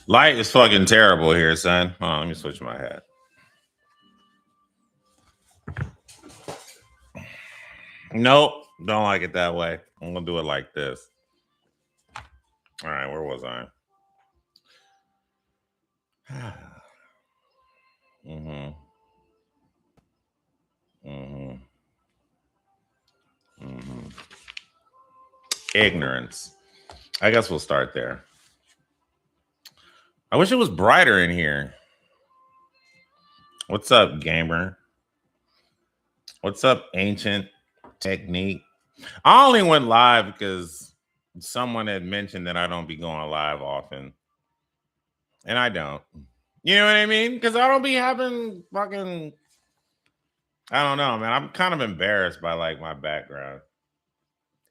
Light is fucking terrible here, son. Hold on, let me switch my hat. Nope, don't like it that way. I'm gonna do it like this. All right, where was I? mm-hmm. Mm-hmm. Mm-hmm. Ignorance. I guess we'll start there. I wish it was brighter in here. What's up, gamer? What's up, ancient technique? I only went live because someone had mentioned that I don't be going live often. And I don't. You know what I mean? Because I don't be having fucking. I don't know, man. I'm kind of embarrassed by like my background.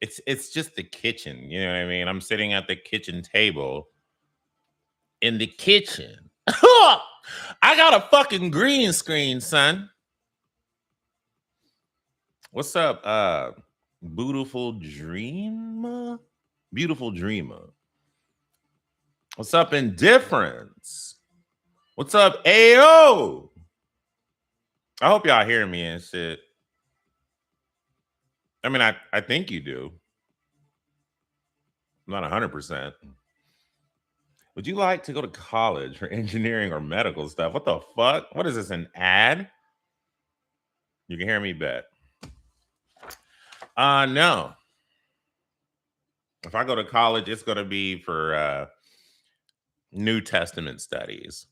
It's just the kitchen. You know what I mean? I'm sitting at the kitchen table in the kitchen. I got a fucking green screen, son. What's up, beautiful dreamer? Beautiful dreamer. What's up, indifference? What's up, AO? I hope y'all hear me and shit. I mean, I think you do. Not 100%. Would you like to go to college for engineering or medical stuff? What the fuck? What is this, an ad? You can hear me bet. No. If I go to college, it's going to be for New Testament studies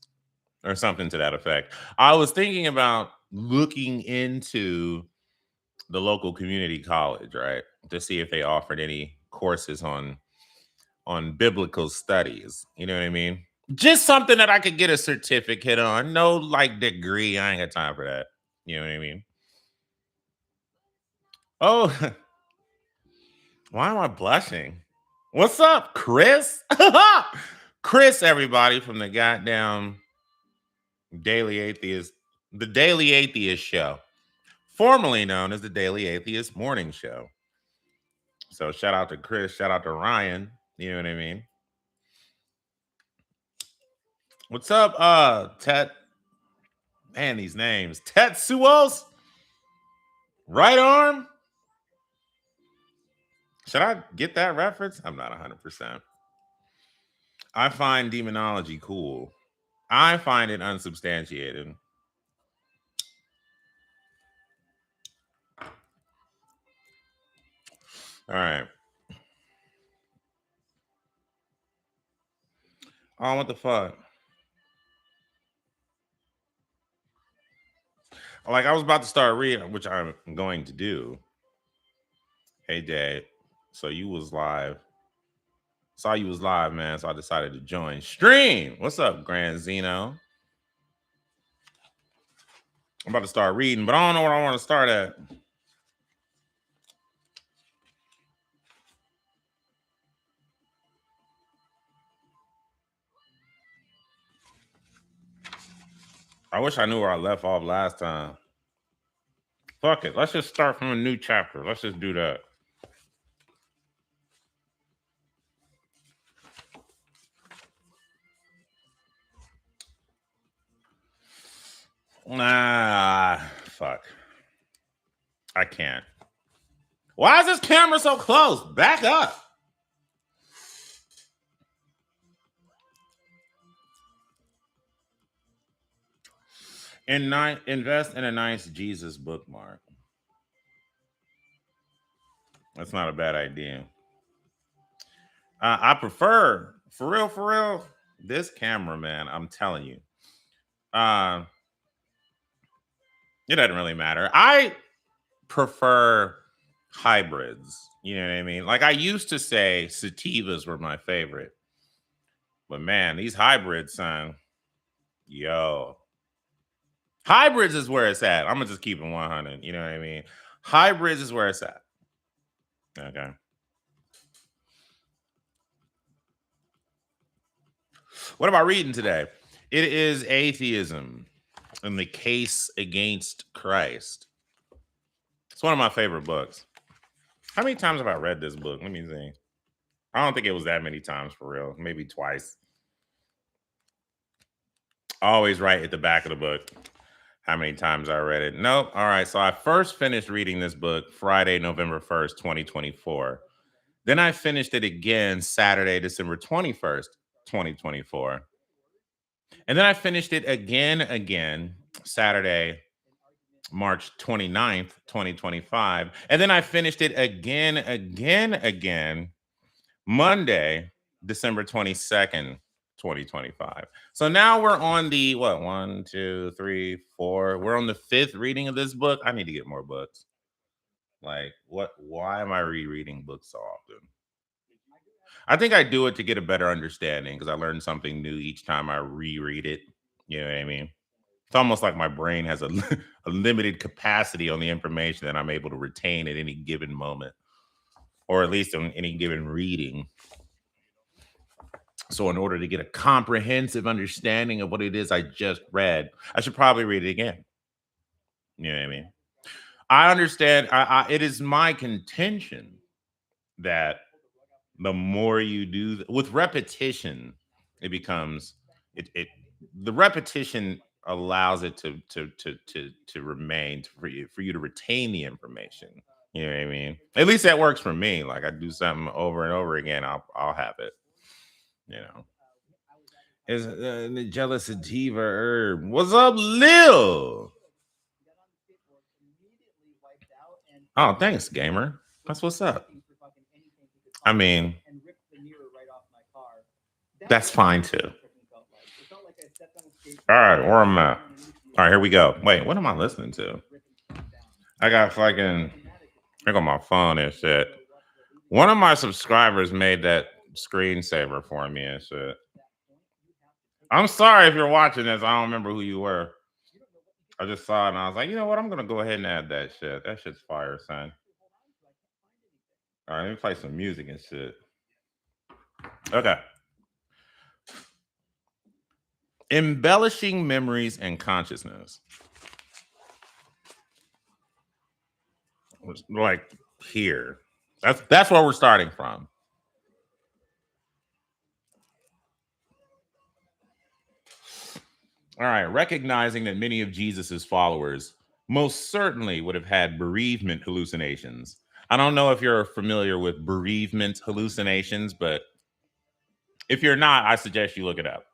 or something to that effect. I was thinking about looking into the local community college, right, to see if they offered any courses on biblical studies. You know what I mean? Just something that I could get a certificate on. No like degree. I ain't got time for that. You know what I mean? Oh, why am I blushing? What's up, Chris? Chris, everybody from the goddamn Daily Atheist, the Daily Atheist Show, formerly known as the Daily Atheist Morning Show. So shout out to Chris, shout out to Ryan. You know what I mean? What's up, Tet? Man, these names. Tetsuos? Right arm? Should I get that reference? I'm not 100%. I find demonology cool. I find it unsubstantiated. All right. Oh, what the fuck? Like, I was about to start reading, which I'm going to do. Hey, Dad. So you was live. Saw you was live, man. So I decided to join stream. What's up, Grand Zeno? I'm about to start reading, but I don't know where I want to start at. I wish I knew where I left off last time. Fuck it. Let's just start from a new chapter. Let's just do that. Nah, fuck. I can't. Why is this camera so close? Back up. Invest in a nice Jesus bookmark. That's not a bad idea. I prefer, for real, this camera, man. I'm telling you. It doesn't really matter. I prefer hybrids. You know what I mean? Like I used to say sativas were my favorite. But man, these hybrids, son, yo. Hybrids is where it's at. I'm gonna just keep it 100. You know what I mean? Hybrids is where it's at. Okay. What am I reading today? It is Atheism and the Case Against Christ. It's one of my favorite books. How many times have I read this book? Let me see. I don't think it was that many times for real. Maybe twice. Always write at the back of the book how many times I read it. Nope. All right. So I first finished reading this book Friday, November 1st, 2024. Then I finished it again Saturday, December 21st, 2024. And then I finished it again Saturday, March 29th, 2025. And then I finished it again Monday, December 22nd, 2025. So now we're on the what, one, two, three, four. We're on the fifth reading of this book. I need to get more books. Like, what? Why am I rereading books so often? I think I do it to get a better understanding because I learn something new each time I reread it. You know what I mean? It's almost like my brain has a, a limited capacity on the information that I'm able to retain at any given moment, or at least on any given reading. So, in order to get a comprehensive understanding of what it is I just read, I should probably read it again. You know what I mean? I understand. It is my contention that the more you do with repetition, it becomes it the repetition allows it to remain for you to retain the information. You know what I mean? At least that works for me. Like I do something over and over again, I'll have it. You know, is the jealous sativa herb? What's up, Lil? Oh, thanks, gamer. That's what's up. I mean, that's fine too. All right, where am I? All right, here we go. Wait, what am I listening to? I got fucking. I got my phone and shit. One of my subscribers made that screensaver for me and shit. I'm sorry if you're watching this. I don't remember who you were. I just saw it and I was like, you know what? I'm gonna go ahead and add that shit. That shit's fire, son. All right, let me play some music and shit. Okay. Embellishing memories and consciousness. Like here. That's where we're starting from. All right, recognizing that many of Jesus's followers most certainly would have had bereavement hallucinations. I don't know if you're familiar with bereavement hallucinations, but if you're not, I suggest you look it up.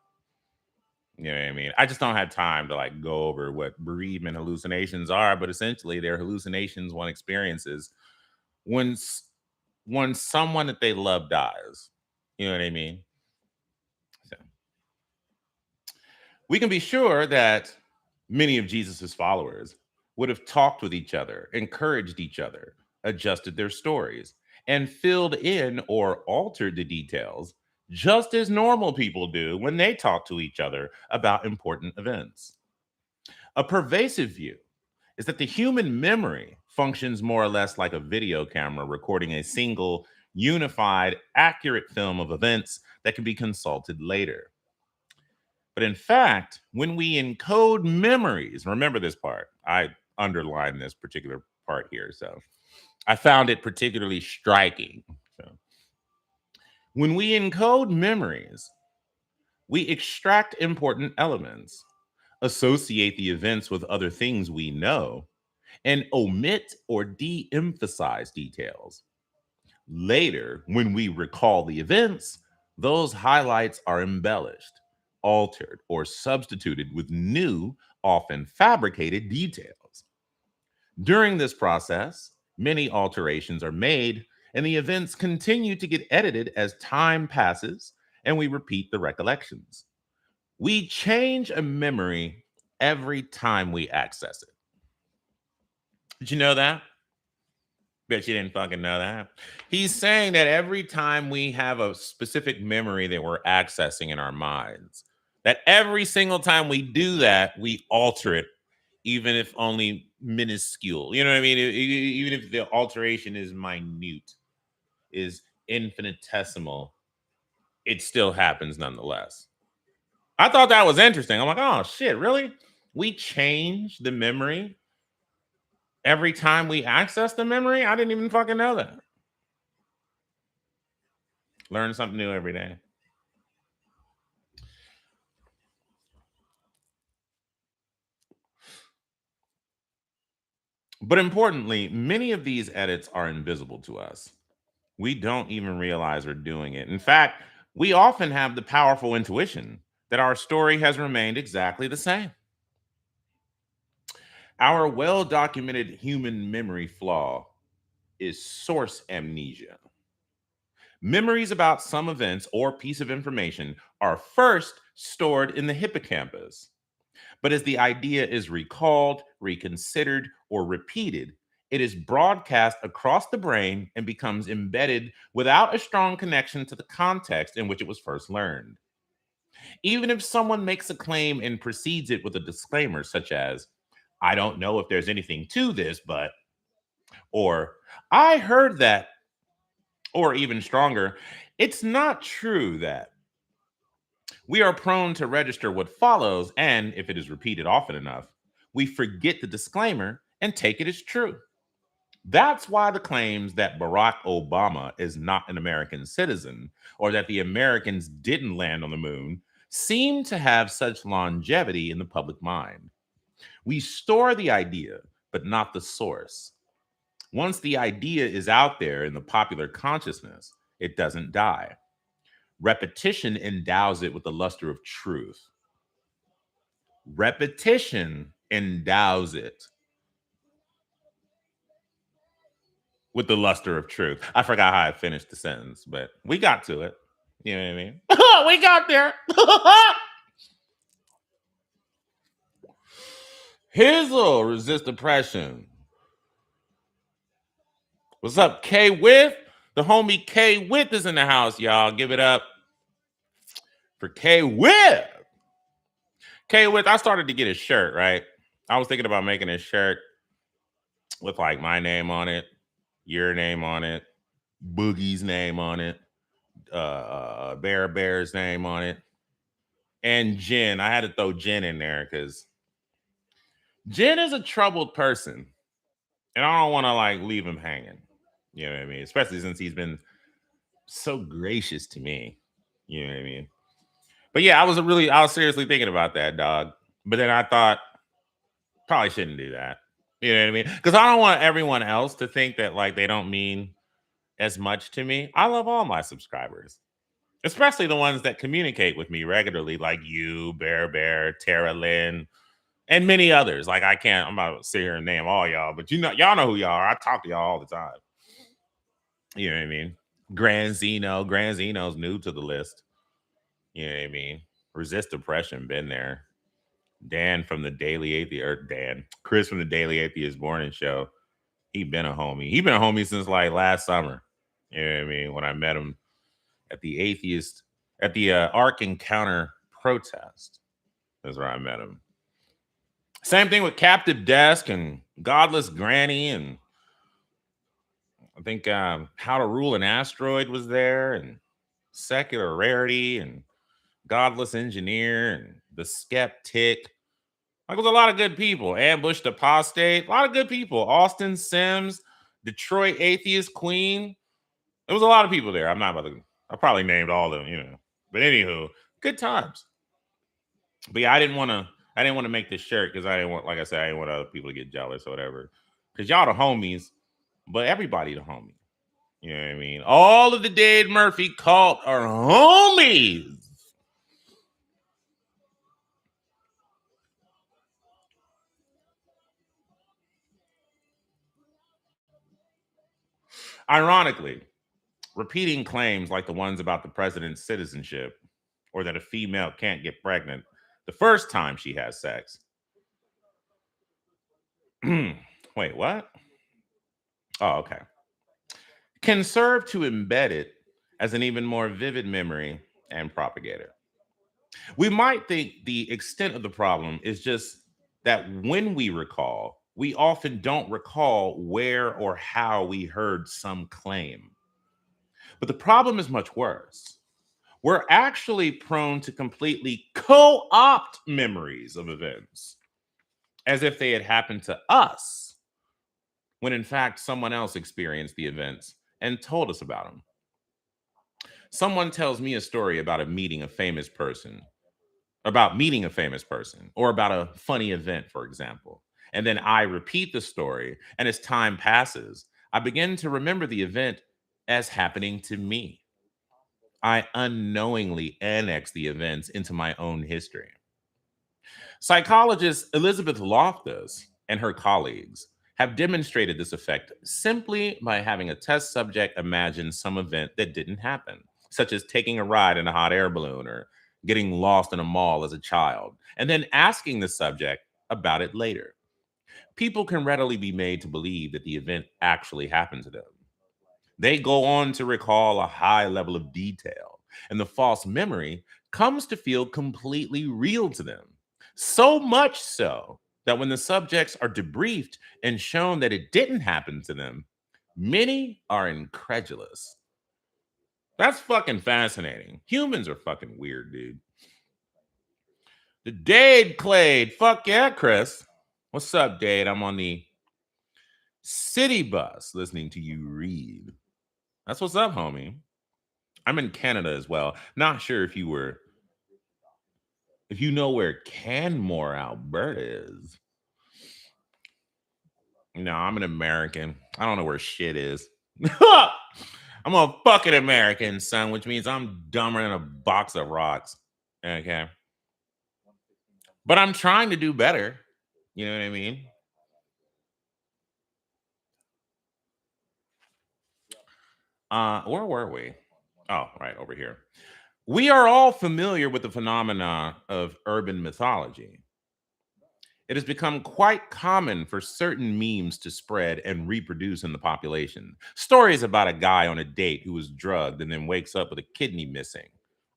You know what I mean? I just don't have time to like go over what bereavement hallucinations are, but essentially they're hallucinations one experiences when when someone that they love dies. You know what I mean? So we can be sure that many of Jesus's followers would have talked with each other, encouraged each other, adjusted their stories, and filled in or altered the details just as normal people do when they talk to each other about important events. A pervasive view is that the human memory functions more or less like a video camera recording a single, unified, accurate film of events that can be consulted later. But in fact, when we encode memories, remember this part, I underlined this particular part here. So I found it particularly striking. So, when we encode memories, we extract important elements, associate the events with other things we know, and omit or de emphasize details. Later, when we recall the events, those highlights are embellished, altered, or substituted with new, often fabricated details. During this process, many alterations are made, and the events continue to get edited as time passes and we repeat the recollections. We change a memory every time we access it. Did you know that? Bet you didn't fucking know that. He's saying that every time we have a specific memory that we're accessing in our minds, that every single time we do that, we alter it, even if only minuscule. You know what I mean? Even if the alteration is minute, is infinitesimal, it still happens nonetheless. I thought that was interesting. I'm like, oh shit, really? We change the memory every time we access the memory? I didn't even fucking know that. Learn something new every day. But importantly, many of these edits are invisible to us. We don't even realize we're doing it. In fact, we often have the powerful intuition that our story has remained exactly the same. Our well documented human memory flaw is source amnesia. Memories about some events or piece of information are first stored in the hippocampus. But as the idea is recalled, reconsidered, or repeated, it is broadcast across the brain and becomes embedded without a strong connection to the context in which it was first learned. Even if someone makes a claim and precedes it with a disclaimer, such as, I don't know if there's anything to this, but, or I heard that, or even stronger, it's not true that. We are prone to register what follows, and if it is repeated often enough, we forget the disclaimer and take it as true. That's why the claims that Barack Obama is not an American citizen or that the Americans didn't land on the moon seem to have such longevity in the public mind. We store the idea, but not the source. Once the idea is out there in the popular consciousness, it doesn't die. Repetition endows it with the luster of truth. Repetition endows it with the luster of truth. I forgot how I finished the sentence, but we got to it. You know what I mean? We got there. Hizzle, resist depression. What's up, K With? The homie K With is in the house, y'all. Give it up for K With. K With, I started to get a shirt, right? I was thinking about making a shirt with like my name on it, your name on it, Boogie's name on it, Bear's name on it, and Jen. I had to throw Jen in there because Jen is a troubled person, and I don't want to like leave him hanging. You know what I mean? Especially since he's been so gracious to me. You know what I mean? But yeah, I was seriously thinking about that, dog. But then I thought probably shouldn't do that. You know what I mean? Because I don't want everyone else to think that like they don't mean as much to me. I love all my subscribers, especially the ones that communicate with me regularly, like you, Bear, Tara Lynn, and many others. Like I'm not gonna sit here and name all y'all, but y'all know who y'all are. I talk to y'all all the time. You know what I mean? Grand Zeno's new to the list. You know what I mean? Resist Depression, been there. Dan from the Daily Atheist, or Chris from the Daily Atheist Morning Show. He been a homie. He been a homie since like last summer. You know what I mean? When I met him at the Ark Encounter protest. That's where I met him. Same thing with Captive Desk and Godless Granny, and I think How to Rule an Asteroid was there, and Secular Rarity, and Godless Engineer, and The Skeptic. Like, it was a lot of good people. Ambushed Apostate, a lot of good people. Austin Sims, Detroit Atheist Queen. There was a lot of people there. I probably named all of them, But anywho, good times. But yeah, I didn't want to make this shirt because I didn't want, like I said, I didn't want other people to get jealous or whatever. Because y'all the homies, but everybody the homie. You know what I mean? All of the Dade Murphy cult are homies. Ironically, repeating claims like the ones about the president's citizenship or that a female can't get pregnant the first time she has sex. Wait, what? Oh, okay. Can serve to embed it as an even more vivid memory and propagate it. We might think the extent of the problem is just that when we recall, we often don't recall where or how we heard some claim. But the problem is much worse. We're actually prone to completely co opt memories of events as if they had happened to us, when in fact someone else experienced the events and told us about them. Someone tells me a story about meeting a famous person, or about a funny event, for example. And then I repeat the story, and as time passes, I begin to remember the event as happening to me. I unknowingly annex the events into my own history. Psychologist Elizabeth Loftus and her colleagues have demonstrated this effect simply by having a test subject imagine some event that didn't happen, such as taking a ride in a hot air balloon or getting lost in a mall as a child, and then asking the subject about it later. People can readily be made to believe that the event actually happened to them. They go on to recall a high level of detail, and the false memory comes to feel completely real to them. So much so that when the subjects are debriefed and shown that it didn't happen to them, many are incredulous. That's fucking fascinating. Humans are fucking weird, dude. The Dade Clade. Fuck yeah, Chris. What's up, Dade? I'm on the city bus listening to you read. That's what's up, homie. I'm in Canada as well. Not sure if you know where Canmore, Alberta is. No, I'm an American. I don't know where shit is. I'm a fucking American, son, which means I'm dumber than a box of rocks. Okay. But I'm trying to do better. You know what I mean? Where were we? Oh, right over here. We are all familiar with the phenomena of urban mythology. It has become quite common for certain memes to spread and reproduce in the population. Stories about a guy on a date who was drugged and then wakes up with a kidney missing,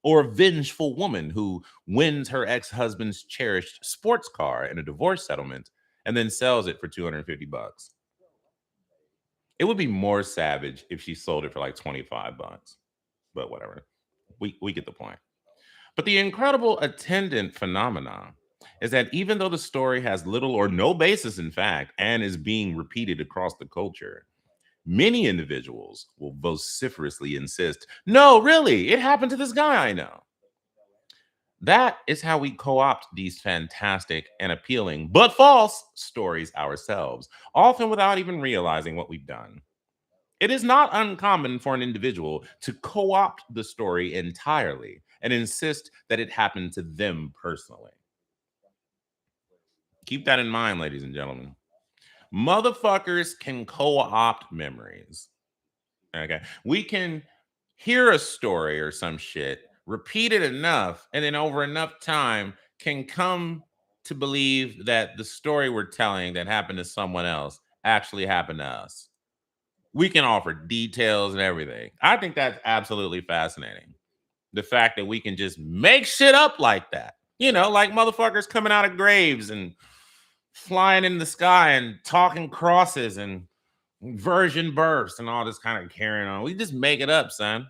or a vengeful woman who wins her ex husband's cherished sports car in a divorce settlement and then sells it for 250 bucks. It would be more savage if she sold it for like 25 bucks, but whatever. We get the point. But the incredible attendant phenomenon is that even though the story has little or no basis in fact and is being repeated across the culture, many individuals will vociferously insist, no, really, it happened to this guy I know. That is how we co opt these fantastic and appealing, but false stories ourselves, often without even realizing what we've done. It is not uncommon for an individual to co opt the story entirely and insist that it happened to them personally. Keep that in mind, ladies and gentlemen. Motherfuckers can co opt memories. Okay. We can hear a story or some shit, repeat it enough, and then over enough time can come to believe that the story we're telling that happened to someone else actually happened to us. We can offer details and everything. I think that's absolutely fascinating. The fact that we can just make shit up like that. You know, like motherfuckers coming out of graves and flying in the sky and talking crosses and virgin births and all this kind of carrying on. We just make it up, son.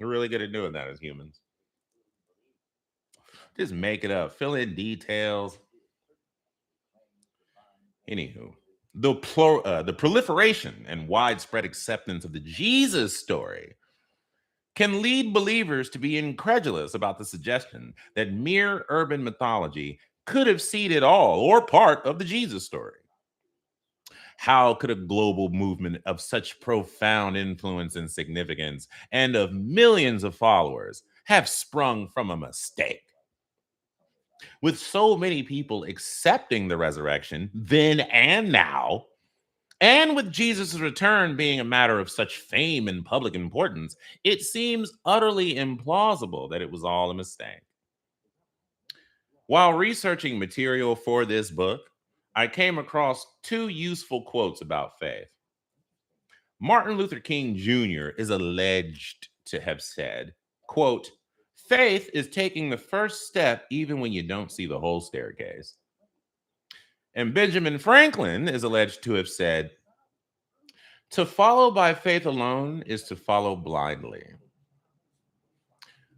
We're really good at doing that as humans. Just make it up, fill in details. Anywho, the proliferation and widespread acceptance of the Jesus story can lead believers to be incredulous about the suggestion that mere urban mythology could have seeded all or part of the Jesus story. How could a global movement of such profound influence and significance and of millions of followers have sprung from a mistake? With so many people accepting the resurrection then and now, and with Jesus' return being a matter of such fame and public importance, it seems utterly implausible that it was all a mistake. While researching material for this book, I came across two useful quotes about faith. Martin Luther King Jr. is alleged to have said, quote, faith is taking the first step even when you don't see the whole staircase. And Benjamin Franklin is alleged to have said, to follow by faith alone is to follow blindly.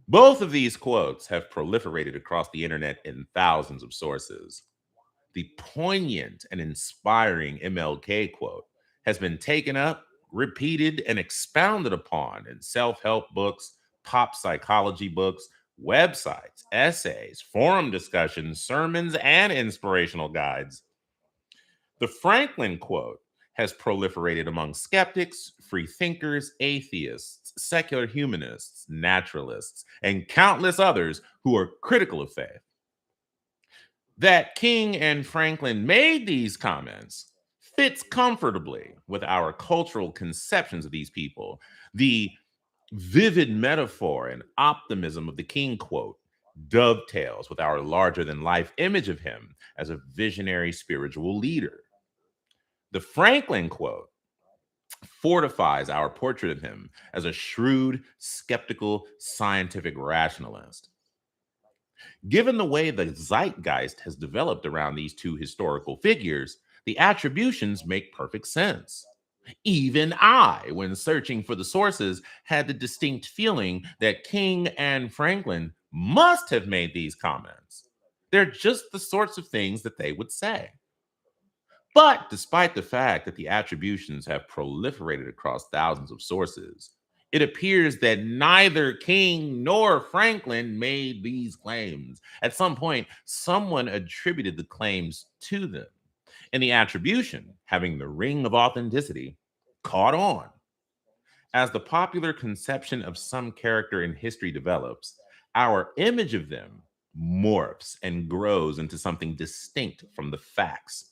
Both of these quotes have proliferated across the internet in thousands of sources. The poignant and inspiring MLK quote has been taken up, repeated, and expounded upon in self help books, pop psychology books, websites, essays, forum discussions, sermons, and inspirational guides. The Franklin quote has proliferated among skeptics, free thinkers, atheists, secular humanists, naturalists, and countless others who are critical of faith. That King and Franklin made these comments fits comfortably with our cultural conceptions of these people. The vivid metaphor and optimism of the King quote dovetails with our larger than life image of him as a visionary spiritual leader. The Franklin quote fortifies our portrait of him as a shrewd, skeptical, scientific rationalist. Given the way the zeitgeist has developed around these two historical figures, the attributions make perfect sense. Even I, when searching for the sources, had the distinct feeling that King and Franklin must have made these comments. They're just the sorts of things that they would say. But despite the fact that the attributions have proliferated across thousands of sources, it appears that neither King nor Franklin made these claims. At some point, someone attributed the claims to them, and the attribution, having the ring of authenticity, caught on. As the popular conception of some character in history develops, our image of them morphs and grows into something distinct from the facts.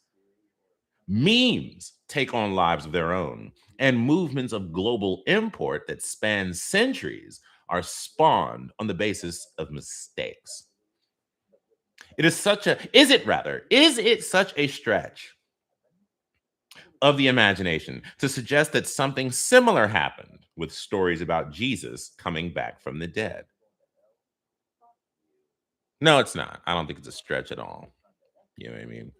Memes take on lives of their own, and movements of global import that span centuries are spawned on the basis of mistakes. Is it such a stretch of the imagination to suggest that something similar happened with stories about Jesus coming back from the dead? No, it's not. I don't think it's a stretch at all. You know what I mean?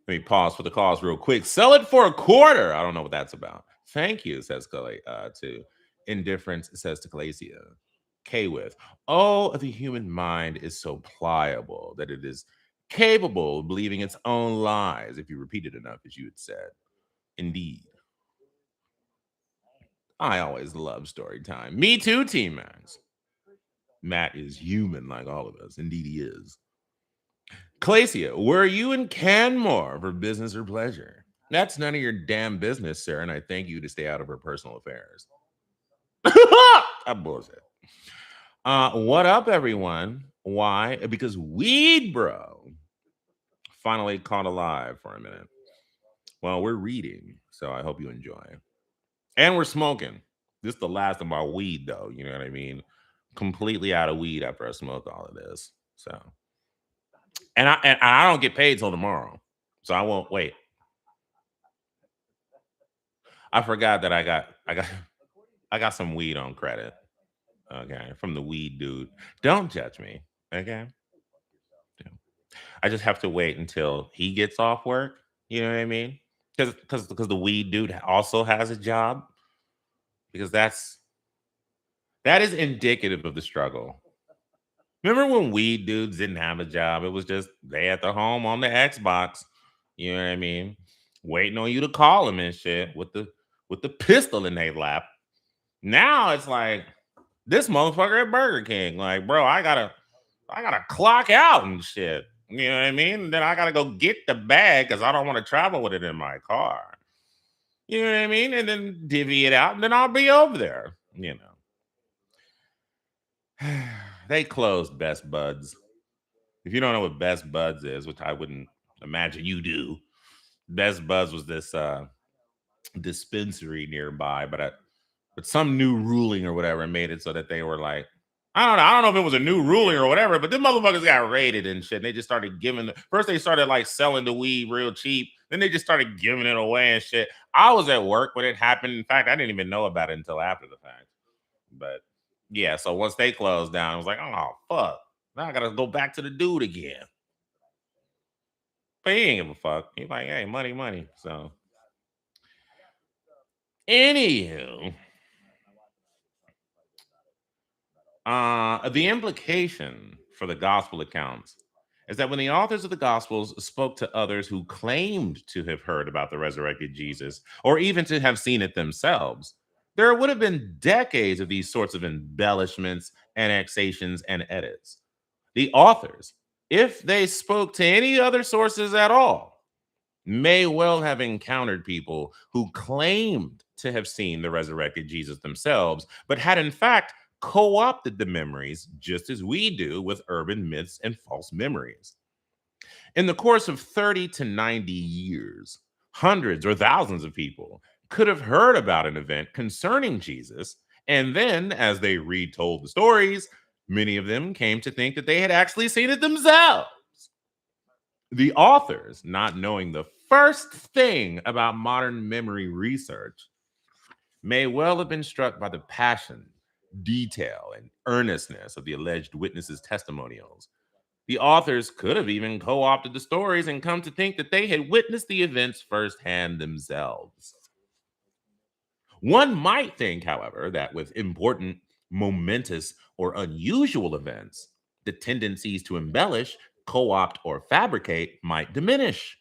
Let me pause for the cause real quick. Sell it for a quarter. I don't know what that's about. Thank you, says to indifference, says to Calasia. K with. Oh, the human mind is so pliable that it is capable of believing its own lies if you repeat it enough, as you had said. Indeed. I always love story time. Me too, Team Max. Matt is human like all of us. Indeed, he is. Calasia, were you in Canmore for business or pleasure? That's none of your damn business, sir, and I thank you to stay out of her personal affairs. I'm bullshit. What up, everyone? Why? Because Weed Bro finally caught alive for a minute. Well, we're reading, so I hope you enjoy. And we're smoking. This is the last of my weed, though. You know what I mean? Completely out of weed after I smoke all of this. So, and I don't get paid till tomorrow, so I won't wait. I forgot that I got some weed on credit. Okay, from the weed dude. Don't judge me. Okay, I just have to wait until he gets off work. You know what I mean? Because the weed dude also has a job. Because that is indicative of the struggle. Remember when weed dudes didn't have a job? It was just they at the home on the Xbox. You know what I mean? Waiting on you to call them and shit with the pistol in their lap. Now it's like this motherfucker at Burger King. Like, bro, I gotta clock out and shit. You know what I mean? And then I gotta go get the bag because I don't want to travel with it in my car. You know what I mean? And then divvy it out, and then I'll be over there. You know. They closed Best Buds. If you don't know what Best Buds is, which I wouldn't imagine you do, Best Buds was this dispensary nearby, but some new ruling or whatever made it so that they were like, I don't know. I don't know if it was a new ruling or whatever, but them motherfuckers got raided and shit. And they just started first they started like selling the weed real cheap. Then they just started giving it away and shit. I was at work when it happened. In fact, I didn't even know about it until after the fact. But yeah, so once they closed down, I was like, oh fuck. Now I gotta go back to the dude again. But he ain't give a fuck. He's like, hey, money, money. So anywho, the implication for the gospel accounts is that when the authors of the gospels spoke to others who claimed to have heard about the resurrected Jesus or even to have seen it themselves, there would have been decades of these sorts of embellishments, annexations, and edits. The authors, if they spoke to any other sources at all, may well have encountered people who claimed to have seen the resurrected Jesus themselves, but had in fact co opted the memories just as we do with urban myths and false memories. In the course of 30 to 90 years, hundreds or thousands of people could have heard about an event concerning Jesus, and then, as they retold the stories, many of them came to think that they had actually seen it themselves. The authors, not knowing the first thing about modern memory research, may well have been struck by the passion, detail, and earnestness of the alleged witnesses' testimonials. The authors could have even co opted the stories and come to think that they had witnessed the events firsthand themselves. One might think, however, that with important, momentous, or unusual events, the tendencies to embellish, co opt, or fabricate might diminish.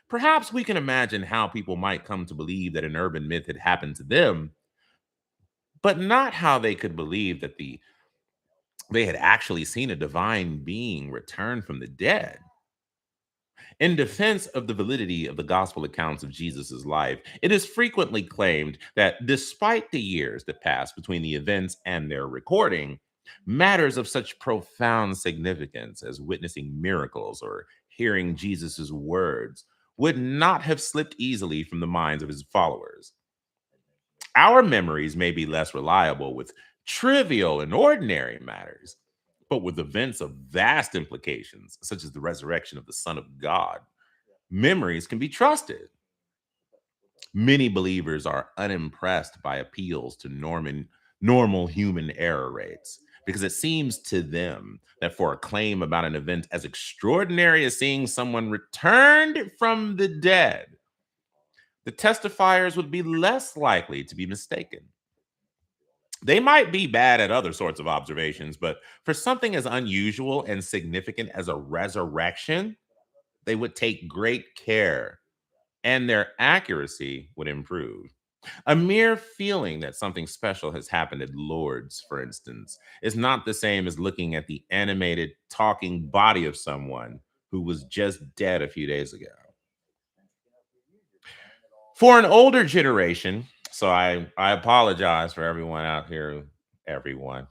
Perhaps we can imagine how people might come to believe that an urban myth had happened to them, but not how they could believe that they had actually seen a divine being return from the dead. In defense of the validity of the gospel accounts of Jesus' life, it is frequently claimed that despite the years that passed between the events and their recording, matters of such profound significance as witnessing miracles or hearing Jesus' words would not have slipped easily from the minds of his followers. Our memories may be less reliable with trivial and ordinary matters, but with events of vast implications, such as the resurrection of the Son of God, memories can be trusted. Many believers are unimpressed by appeals to normal human error rates because it seems to them that for a claim about an event as extraordinary as seeing someone returned from the dead, the testifiers would be less likely to be mistaken. They might be bad at other sorts of observations, but for something as unusual and significant as a resurrection, they would take great care and their accuracy would improve. A mere feeling that something special has happened at Lourdes, for instance, is not the same as looking at the animated, talking body of someone who was just dead a few days ago. For an older generation, so I apologize for everyone out here, everyone.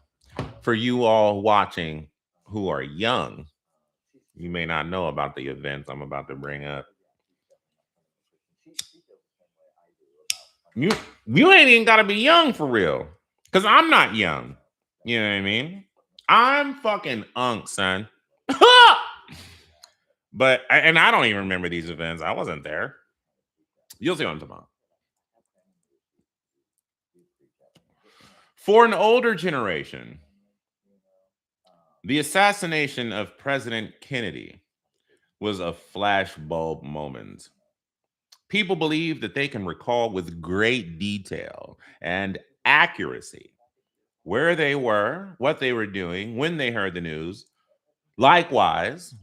For you all watching who are young, you may not know about the events I'm about to bring up. You you ain't even gotta be young for real. Cause I'm not young. You know what I mean? I'm fucking unk, son. And I don't even remember these events. I wasn't there. You'll see what I'm talking about. For an older generation, the assassination of President Kennedy was a flashbulb moment. People believe that they can recall with great detail and accuracy where they were, what they were doing, when they heard the news. Likewise,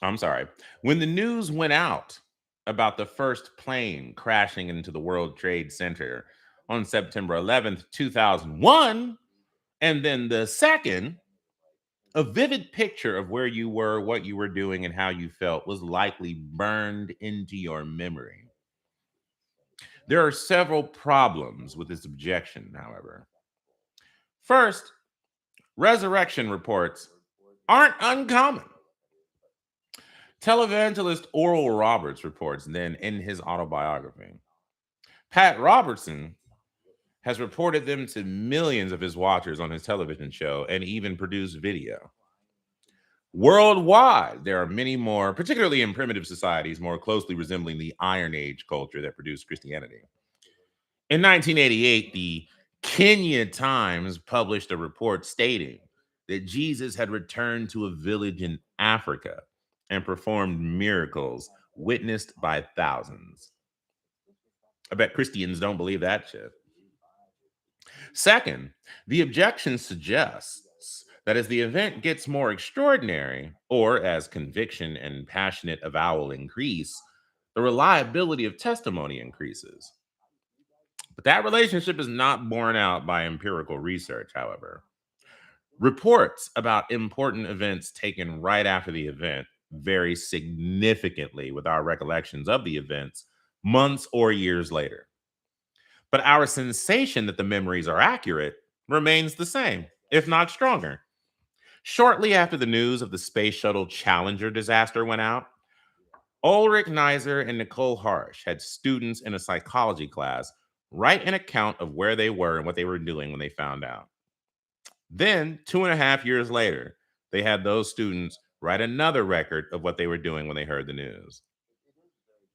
I'm sorry, when the news went out about the first plane crashing into the World Trade Center on September 11th, 2001, and then the second, a vivid picture of where you were, what you were doing, and how you felt was likely burned into your memory. There are several problems with this objection, however. First, resurrection reports aren't uncommon. Televangelist Oral Roberts reports then in his autobiography. Pat Robertson has reported them to millions of his watchers on his television show and even produced video. Worldwide, there are many more, particularly in primitive societies, more closely resembling the Iron Age culture that produced Christianity. In 1988, the Kenya Times published a report stating that Jesus had returned to a village in Africa and performed miracles witnessed by thousands. I bet Christians don't believe that shit. Second, the objection suggests that as the event gets more extraordinary, or as conviction and passionate avowal increase, the reliability of testimony increases. But that relationship is not borne out by empirical research, however. Reports about important events taken right after the event vary significantly with our recollections of the events months or years later. But our sensation that the memories are accurate remains the same, if not stronger. Shortly after the news of the Space Shuttle Challenger disaster went out, Ulrich Neisser and Nicole Harsh had students in a psychology class write an account of where they were and what they were doing when they found out. Then, 2.5 years later, they had those students write another record of what they were doing when they heard the news.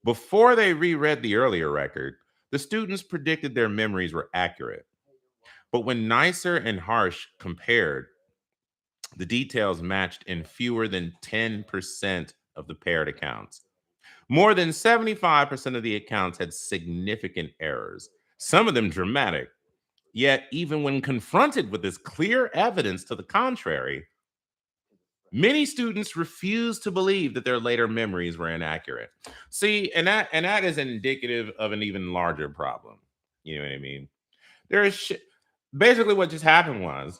Before they reread the earlier record, the students predicted their memories were accurate. But when Neisser and Harsh compared, the details matched in fewer than 10% of the paired accounts. More than 75% of the accounts had significant errors, some of them dramatic. Yet, even when confronted with this clear evidence to the contrary, many students refused to believe that their later memories were inaccurate. See, and that is indicative of an even larger problem. You know what I mean? There is basically what just happened was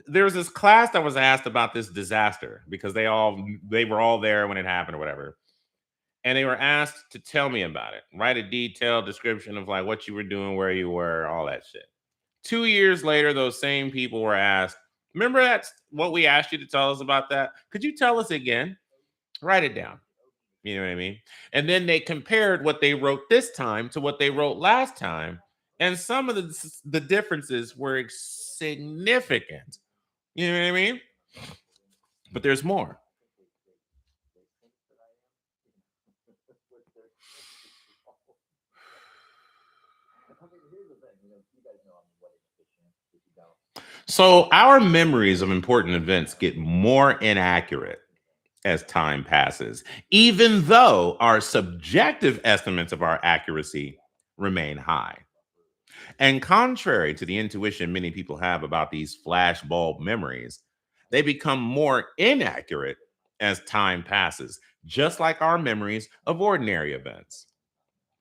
there was this class that was asked about this disaster because they were all there when it happened or whatever, and they were asked to tell me about it, write a detailed description of like what you were doing, where you were, all that shit. 2 years later, those same people were asked, remember that's what we asked you to tell us about that? Could you tell us again? Write it down. You know what I mean? And then they compared what they wrote this time to what they wrote last time. And some of the differences were significant. You know what I mean? But there's more. So our memories of important events get more inaccurate as time passes, even though our subjective estimates of our accuracy remain high. And contrary to the intuition many people have about these flashbulb memories, they become more inaccurate as time passes, just like our memories of ordinary events.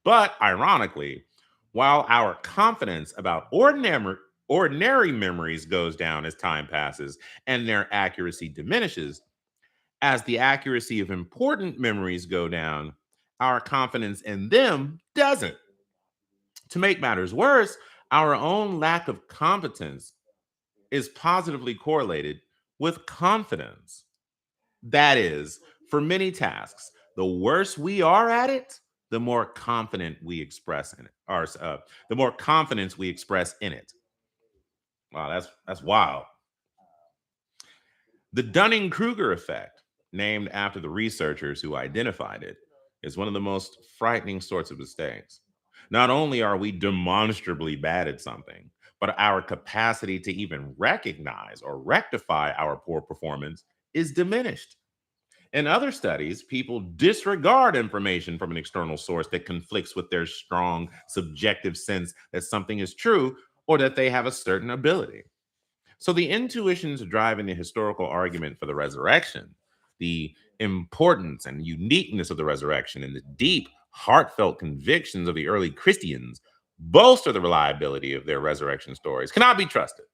But ironically, while our confidence about ordinary memories goes down as time passes and their accuracy diminishes, as the accuracy of important memories go down, our confidence in them doesn't. To make matters worse, our own lack of competence is positively correlated with confidence. That is, for many tasks, the worse we are at it, the more confident we express in it, or the more confidence we express in it. Wow, that's wild. The Dunning-Kruger effect, named after the researchers who identified it, is one of the most frightening sorts of mistakes. Not only are we demonstrably bad at something, but our capacity to even recognize or rectify our poor performance is diminished. In other studies, people disregard information from an external source that conflicts with their strong subjective sense that something is true or that they have a certain ability. So the intuitions driving the historical argument for the resurrection, the importance and uniqueness of the resurrection, and the deep, heartfelt convictions of the early Christians bolster the reliability of their resurrection stories, cannot be trusted.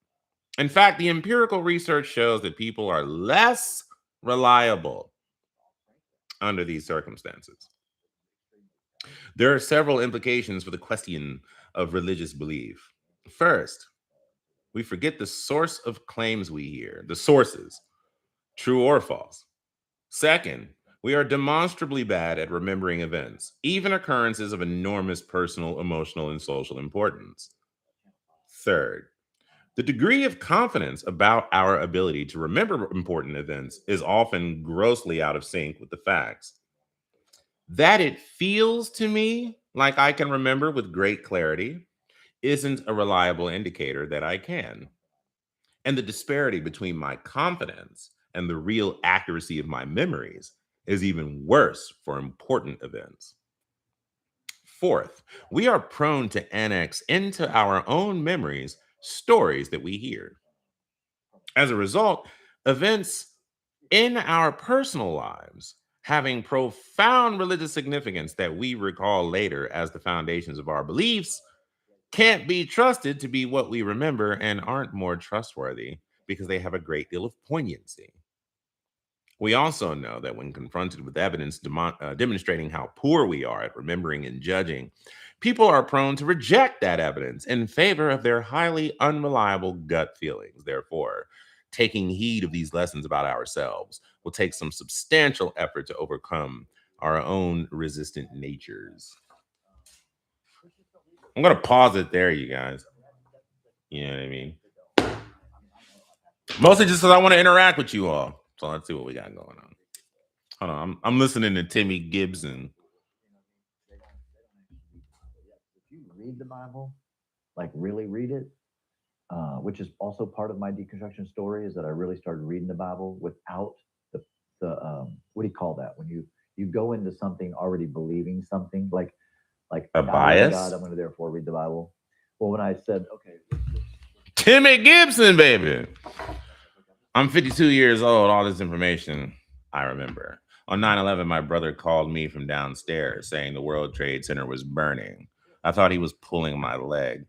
In fact, the empirical research shows that people are less reliable under these circumstances. There are several implications for the question of religious belief. First, we forget the source of claims we hear, the sources, true or false. Second, we are demonstrably bad at remembering events, even occurrences of enormous personal, emotional, and social importance. Third, the degree of confidence about our ability to remember important events is often grossly out of sync with the facts. That it feels to me like I can remember with great clarity isn't a reliable indicator that I can. And the disparity between my confidence and the real accuracy of my memories is even worse for important events. Fourth, we are prone to annex into our own memories stories that we hear. As a result, events in our personal lives having profound religious significance that we recall later as the foundations of our beliefs can't be trusted to be what we remember and aren't more trustworthy because they have a great deal of poignancy. We also know that when confronted with evidence demonstrating how poor we are at remembering and judging, people are prone to reject that evidence in favor of their highly unreliable gut feelings. Therefore, taking heed of these lessons about ourselves will take some substantial effort to overcome our own resistant natures. I'm going to pause it there, you guys. You know what I mean? Mostly just because I want to interact with you all. So let's see what we got going on. Hold on. I'm listening to Timmy Gibson. If you read the Bible, like really read it, which is also part of my deconstruction story, is that I really started reading the Bible without the what do you call that, when you go into something already believing something, like A I believe bias? God, I'm going to therefore read the Bible. Well, when I said, okay, Timmy Gibson, baby. I'm 52 years old. All this information I remember. On 9/11, my brother called me from downstairs saying the World Trade Center was burning. I thought he was pulling my leg.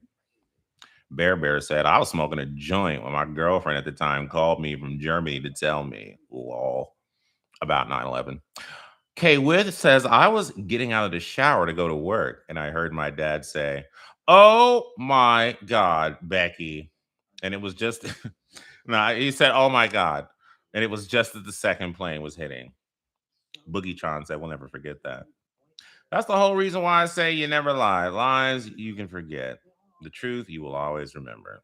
Bear said I was smoking a joint when my girlfriend at the time called me from Germany to tell me, lol, about 9/11. K With says I was getting out of the shower to go to work and I heard my dad say, "Oh my God, Becky." And it was just, no, he said, "Oh my God." And it was just that the second plane was hitting. Boogie Tron said, "We'll never forget that." That's the whole reason why I say you never lie. Lies you can forget. The truth you will always remember.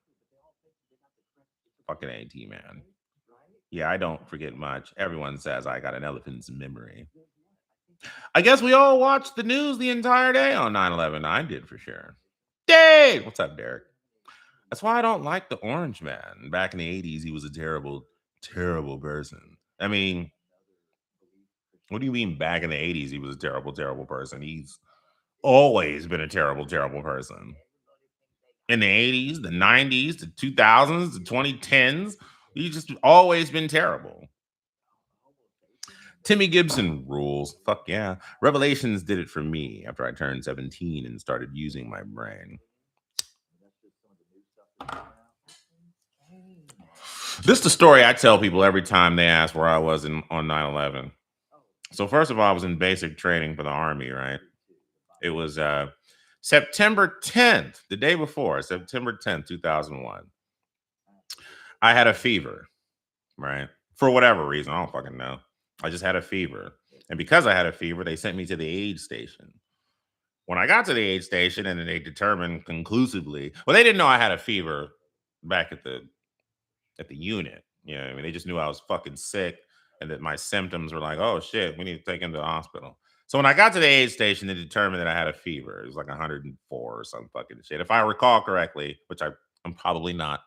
Fucking AT, man. Yeah, I don't forget much. Everyone says I got an elephant's memory. I guess we all watched the news the entire day on 9/11. I did for sure. Dave! What's up, Derek? That's why I don't like the Orange Man. Back in the 80s, he was a terrible, terrible person. I mean, what do you mean back in the 80s he was a terrible, terrible person? He's always been a terrible, terrible person. In the 80s, the 90s, the 2000s, the 2010s, he's just always been terrible. Timmy Gibson rules. Fuck yeah. Revelations did it for me after I turned 17 and started using my brain. This is the story I tell people every time they ask where I was on 9/11. So first of all, I was in basic training for the Army, right? It was September 10th, the day before, September 10th, 2001. I had a fever, right? For whatever reason, I don't fucking know. I just had a fever. And because I had a fever, they sent me to the aid station. When I got to the aid station and they determined conclusively, well, they didn't know I had a fever back at the unit. You know what I mean? They just knew I was fucking sick and that my symptoms were like, oh shit, we need to take him to the hospital. So when I got to the aid station, they determined that I had a fever. It was like 104 or some fucking shit. If I recall correctly, which I'm probably not,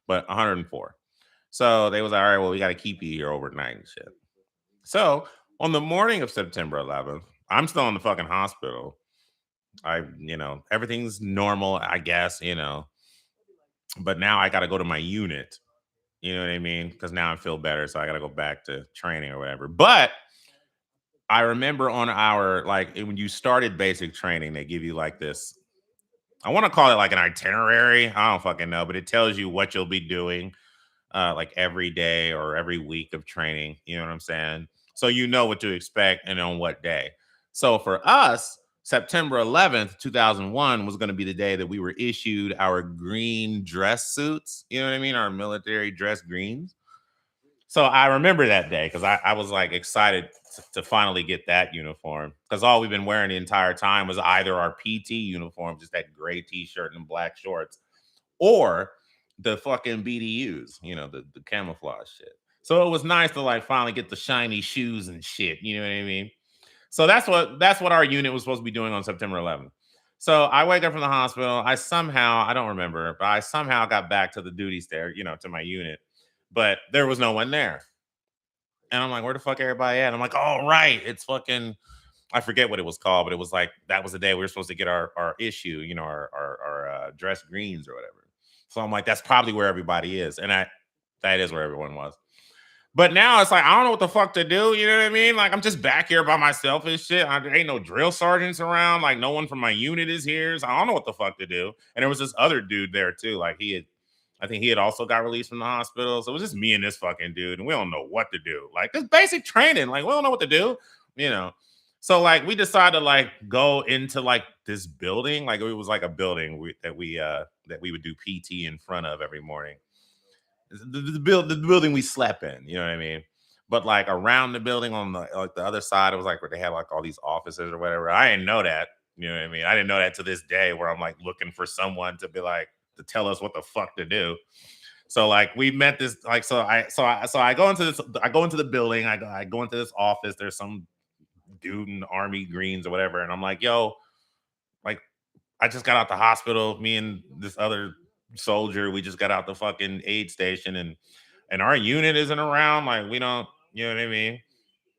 but 104. So they was like, all right, well, we got to keep you here overnight and shit. So on the morning of September 11th, I'm still in the fucking hospital. Everything's normal, I guess, but now I got to go to my unit. You know what I mean? Because now I feel better, so I got to go back to training or whatever. But I remember on our when you started basic training, they give you like this. I want to call it like an itinerary. I don't fucking know, but it tells you what you'll be doing like every day or every week of training. You know what I'm saying? So you know what to expect and on what day. So for us, September 11th, 2001 was going to be the day that we were issued our green dress suits. You know what I mean? Our military dress greens. So I remember that day because I was like excited to finally get that uniform because all we've been wearing the entire time was either our PT uniform, just that gray t-shirt and black shorts, or the fucking BDUs, the camouflage shit. So it was nice to like finally get the shiny shoes and shit. You know what I mean? So that's what our unit was supposed to be doing on September 11th. So I wake up from the hospital. I don't remember, but I somehow got back to the duty stair, to my unit, but there was no one there. And I'm like, where the fuck everybody at? I'm like, oh right, it's fucking. I forget what it was called, but it was like that was the day we were supposed to get our issue, our dress greens or whatever. So I'm like, that's probably where everybody is, and that is where everyone was. But now it's like I don't know what the fuck to do. You know what I mean? Like I'm just back here by myself and shit. There ain't no drill sergeants around. Like no one from my unit is here, so I don't know what the fuck to do. And there was this other dude there too. Like I think he had also got released from the hospital. So it was just me and this fucking dude, and we don't know what to do. Like, this basic training, like, we don't know what to do, you know. So like we decided to like go into like this building. Like, it was like a building that we would do PT in front of every morning. The building we slept in, you know what I mean? But like around the building on the like the other side, it was like where they had like all these offices or whatever. I didn't know that. You know what I mean? I didn't know that to this day, where I'm like looking for someone to be like to tell us what the fuck to do. So like we met this like so I go into this, I go into the building, I go into this office. There's some dude in army greens or whatever, and I'm like, yo, like, I just got out the hospital. Me and this other soldier, we just got out the fucking aid station, and our unit isn't around. Like, we don't, you know what I mean?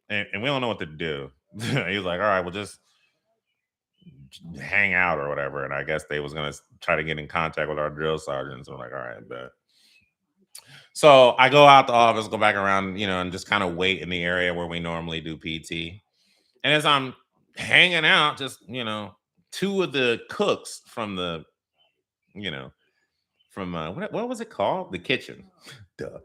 And we don't know what to do. He was like, all right, well, just hang out or whatever. And I guess they was gonna try to get in contact with our drill sergeants. I'm like, all right, but so I go out the office, go back around, and just kind of wait in the area where we normally do PT. And as I'm hanging out, just two of the cooks from the you know from what was it called? The kitchen. Duh.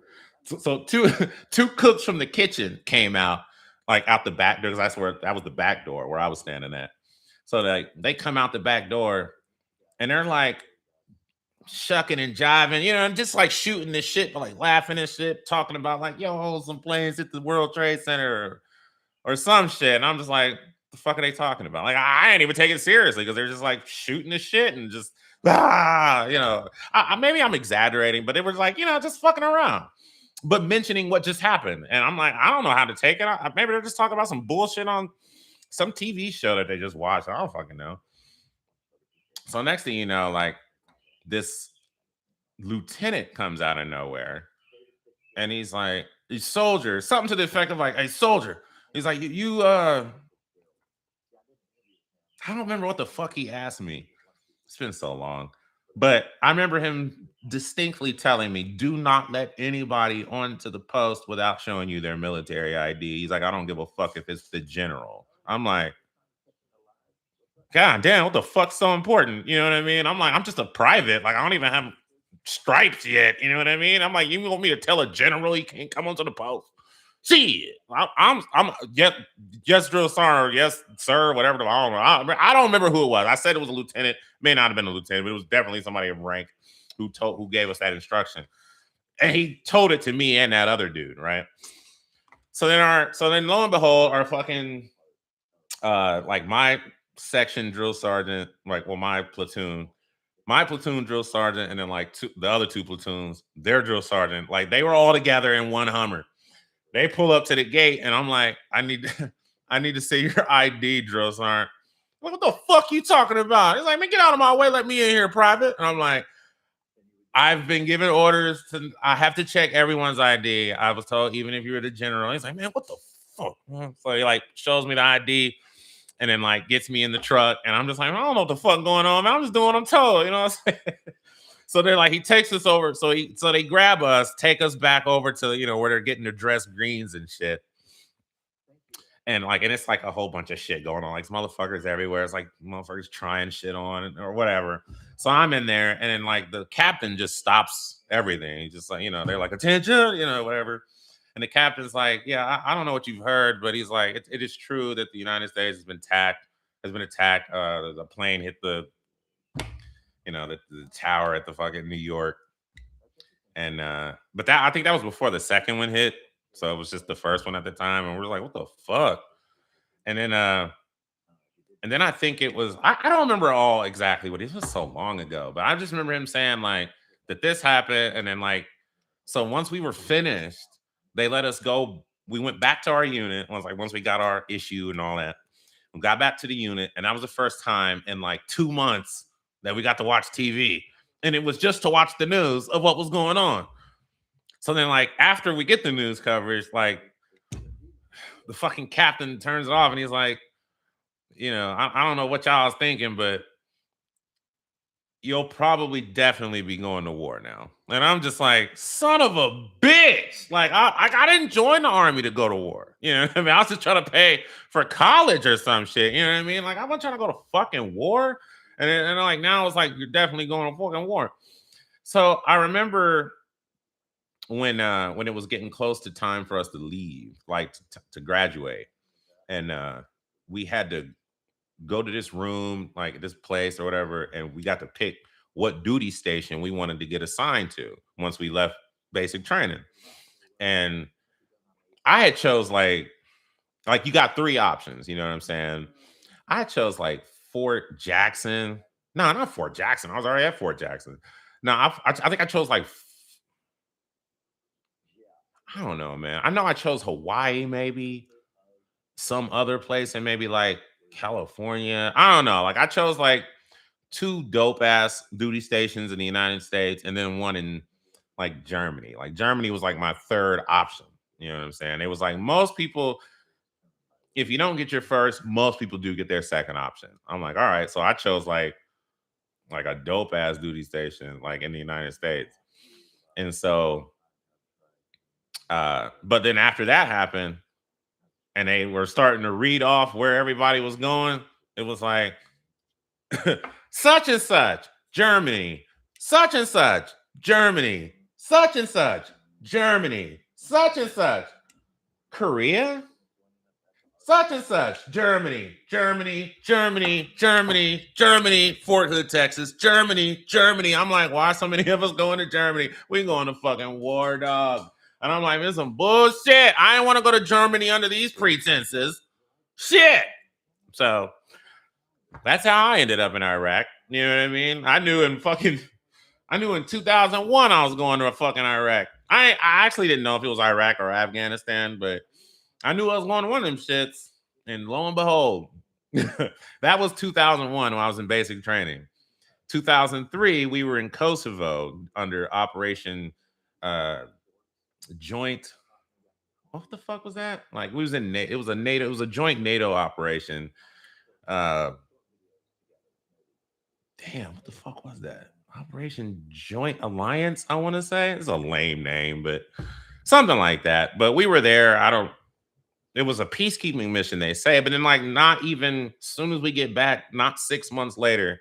So two two cooks from the kitchen came out, like out the back door, because that's where that was the back door where I was standing at. So they come out the back door, and they're like shucking and jiving, and just like shooting this shit, but like laughing and shit, talking about like, yo, some planes hit the World Trade Center or some shit. And I'm just like, the fuck are they talking about? Like, I ain't even taking it seriously because they're just like shooting this shit and just maybe I'm exaggerating, but it was like, just fucking around, but mentioning what just happened. And I'm like, I don't know how to take it. Maybe they're just talking about some bullshit on some TV show that they just watched. I don't fucking know. So next thing you know, like, this lieutenant comes out of nowhere, and he's like, "He's soldier," something to the effect of like, "Hey, soldier." He's like, I don't remember what the fuck he asked me. It's been so long. But I remember him distinctly telling me, do not let anybody onto the post without showing you their military ID. He's like, I don't give a fuck if it's the general. I'm like, God damn, what the fuck's so important? You know what I mean? I'm like, I'm just a private. Like, I don't even have stripes yet. You know what I mean? I'm like, you want me to tell a general he can't come onto the post? See, I'm yes, drill sergeant, yes, sir, whatever. I don't know. I don't remember who it was. I said it was a lieutenant. May not have been a lieutenant, but it was definitely somebody of rank who gave us that instruction, and he told it to me and that other dude, right? So then lo and behold, our fucking like my section drill sergeant, like, well, my platoon drill sergeant, and then like the other two platoons, their drill sergeant, like they were all together in one Hummer. They pull up to the gate, and I'm like, I need to see your ID, drill sergeant. What the fuck you talking about? He's like, man, get out of my way. Let me in here, private. And I'm like, I've been given orders I have to check everyone's ID. I was told, even if you're the general. He's like, man, what the fuck? So he like shows me the ID, and then like gets me in the truck, and I'm just like, I don't know what the fuck going on, man. I'm just doing what I'm told, you know what I'm saying? So they're like, he takes us over. So they grab us, take us back over to where they're getting their dress greens and shit. And like, and it's like a whole bunch of shit going on. Like, motherfuckers everywhere. It's like motherfuckers trying shit on or whatever. So I'm in there, and then like the captain just stops everything. He's just like, they're like, attention, whatever. And the captain's like, yeah, I don't know what you've heard, but he's like, it is true that the United States has been attacked. The plane hit the tower at the fucking New York. And but that, I think that was before the second one hit. So it was just the first one at the time. And we're like, what the fuck? And then I think it was, I don't remember all exactly what it was, so long ago, but I just remember him saying like that this happened. And then like, so once we were finished, they let us go. We went back to our unit. Once we got our issue and all that, we got back to the unit. And that was the first time in like 2 months that we got to watch TV. And it was just to watch the news of what was going on. So then, like, after we get the news coverage, like, the fucking captain turns it off, and he's like, I don't know what y'all was thinking, but you'll probably definitely be going to war now. And I'm just like, son of a bitch. Like, I didn't join the army to go to war. You know what I mean? I was just trying to pay for college or some shit. You know what I mean? Like, I wasn't trying to go to fucking war. And like, now it's like, you're definitely going to fucking war. So I remember when it was getting close to time for us to leave, like to graduate, and we had to go to this room, like this place or whatever, and we got to pick what duty station we wanted to get assigned to once we left basic training. And I had chose like you got three options, you know what I'm saying? I chose like Fort Jackson. No, not Fort Jackson. I was already at Fort Jackson. No, I think I chose like I don't know, man. I know I chose Hawaii, maybe some other place, and maybe like California. I don't know. Like I chose like two dope ass duty stations in the United States, and then one in like Germany. Like Germany was like my third option. You know what I'm saying? It was like most people, if you don't get your first, most people do get their second option. I'm like, all right. So I chose like a dope ass duty station, like in the United States. And so but then after that happened, and they were starting to read off where everybody was going, it was like such and such, Germany, such and such, Germany, such and such, Germany, such and such, Korea, such and such, Germany, Germany, Germany, Germany, Germany, Fort Hood, Texas, Germany, Germany. I'm like, why so many of us going to Germany? We going to fucking war, dog. And I'm like, this is some bullshit. I didn't want to go to Germany under these pretenses. Shit. So that's how I ended up in Iraq. You know what I mean? I knew in 2001 I was going to a fucking Iraq. I actually didn't know if it was Iraq or Afghanistan, but I knew I was going to one of them shits. And lo and behold, that was 2001 when I was in basic training. 2003, we were in Kosovo under Operation Joint. What the fuck was that? Like we was in it was a NATO, it was a joint NATO operation. Uh Damn, what the fuck was that? Operation Joint Alliance, I want to say. It's a lame name, but something like that. But we were there. It was a peacekeeping mission, they say, but then like not even as soon as we get back, not 6 months later,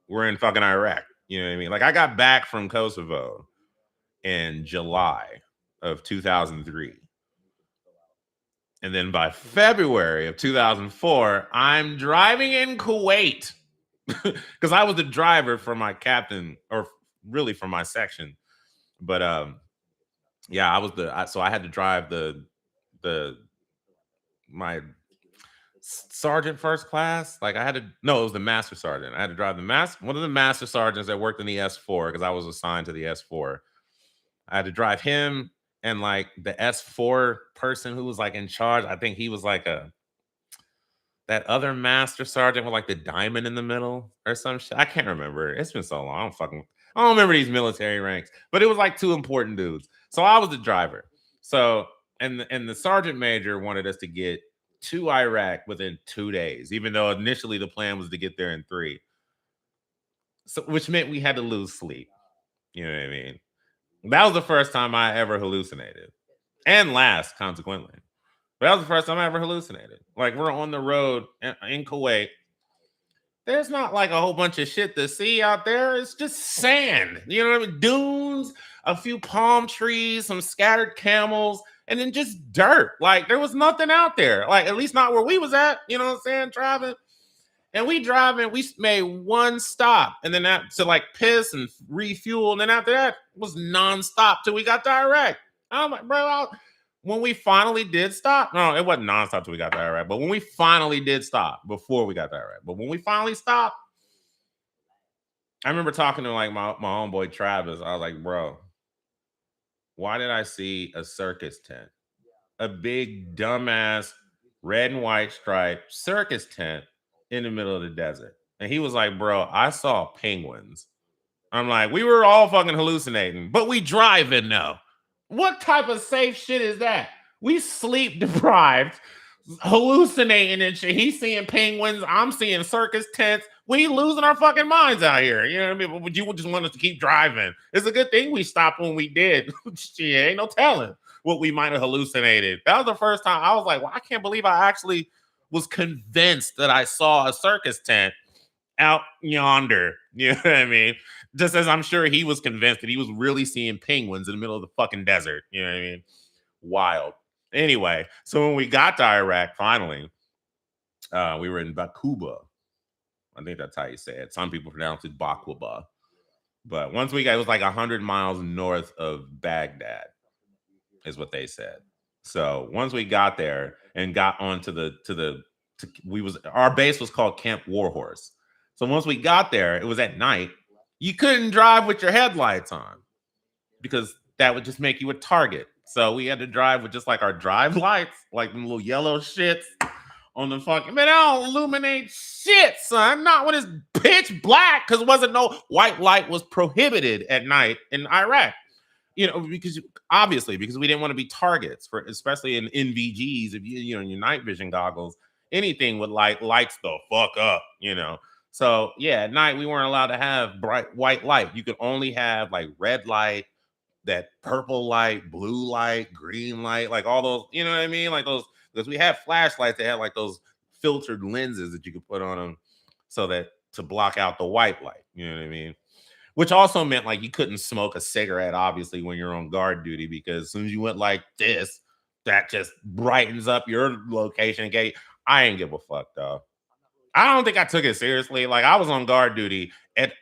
we're in fucking Iraq. You know what I mean? Like I got back from Kosovo in July of 2003. And then by February of 2004, I'm driving in Kuwait because I was the driver for my captain, or really for my section. But yeah, so I had to drive the my sergeant first class. Like I had to no, it was the master sergeant. I had to drive one of the master sergeants that worked in the S4 because I was assigned to the S4. I had to drive him and like the S4 person who was like in charge. I think he was like that other master sergeant with like the diamond in the middle or some shit. I can't remember. It's been so long. I don't remember these military ranks, but it was like two important dudes. So I was the driver. So and the sergeant major wanted us to get to Iraq within 2 days, even though initially the plan was to get there in 3. So which meant we had to lose sleep. You know what I mean? That was the first time I ever hallucinated. And last, consequently. But that was the first time I ever hallucinated. Like we're on the road in Kuwait. There's not like a whole bunch of shit to see out there. It's just sand. You know what I mean? Dunes, a few palm trees, some scattered camels, and then just dirt. Like there was nothing out there. Like at least not where we was at. You know what I'm saying? Driving. And we made one stop, and then that to like piss and refuel, and then after that was nonstop till we got to Iraq. I'm like, bro, when we finally did stop, no, it wasn't nonstop till we got to Iraq, but when we finally did stop, before we got to Iraq, but when we finally stopped, I remember talking to like my homeboy Travis. I was like, bro, why did I see a circus tent? A big dumbass red and white striped circus tent in the middle of the desert. And he was like, bro, I saw penguins. I'm like, we were all fucking hallucinating, but we driving now. What type of safe shit is that? We sleep deprived, hallucinating and shit. He's seeing penguins. I'm seeing circus tents. We losing our fucking minds out here. You know what I mean? But you just want us to keep driving. It's a good thing we stopped when we did. Shit, ain't no telling what we might have hallucinated. That was the first time I was like, well, I can't believe I actually was convinced that I saw a circus tent out yonder. You know what I mean? Just as I'm sure he was convinced that he was really seeing penguins in the middle of the fucking desert. You know what I mean? Wild. Anyway, so when we got to Iraq, finally, we were in Bakuba. I think that's how you say it. Some people pronounce it Bakuba. But once we got, it was like 100 miles north of Baghdad, is what they said. So once we got there and got onto our base was called Camp Warhorse. So once we got there, it was at night. You couldn't drive with your headlights on because that would just make you a target. So we had to drive with just like our drive lights, like them little yellow shits on the fucking, man, I don't illuminate shit, son. Not when it's pitch black, because it wasn't no white light was prohibited at night in Iraq. Because obviously, because we didn't want to be targets for, especially in NVGs, if in your night vision goggles, anything with lights the fuck up. So yeah, at night we weren't allowed to have bright white light. You could only have like red light, that purple light, blue light, green light, like all those, you know what I mean? Like those, because we had flashlights that had like those filtered lenses that you could put on them so that to block out the white light, you know what I mean? Which also meant like you couldn't smoke a cigarette, obviously, when you're on guard duty, because as soon as you went like this, that just brightens up your location gate. I ain't give a fuck, though. I don't think I took it seriously. Like I was on guard duty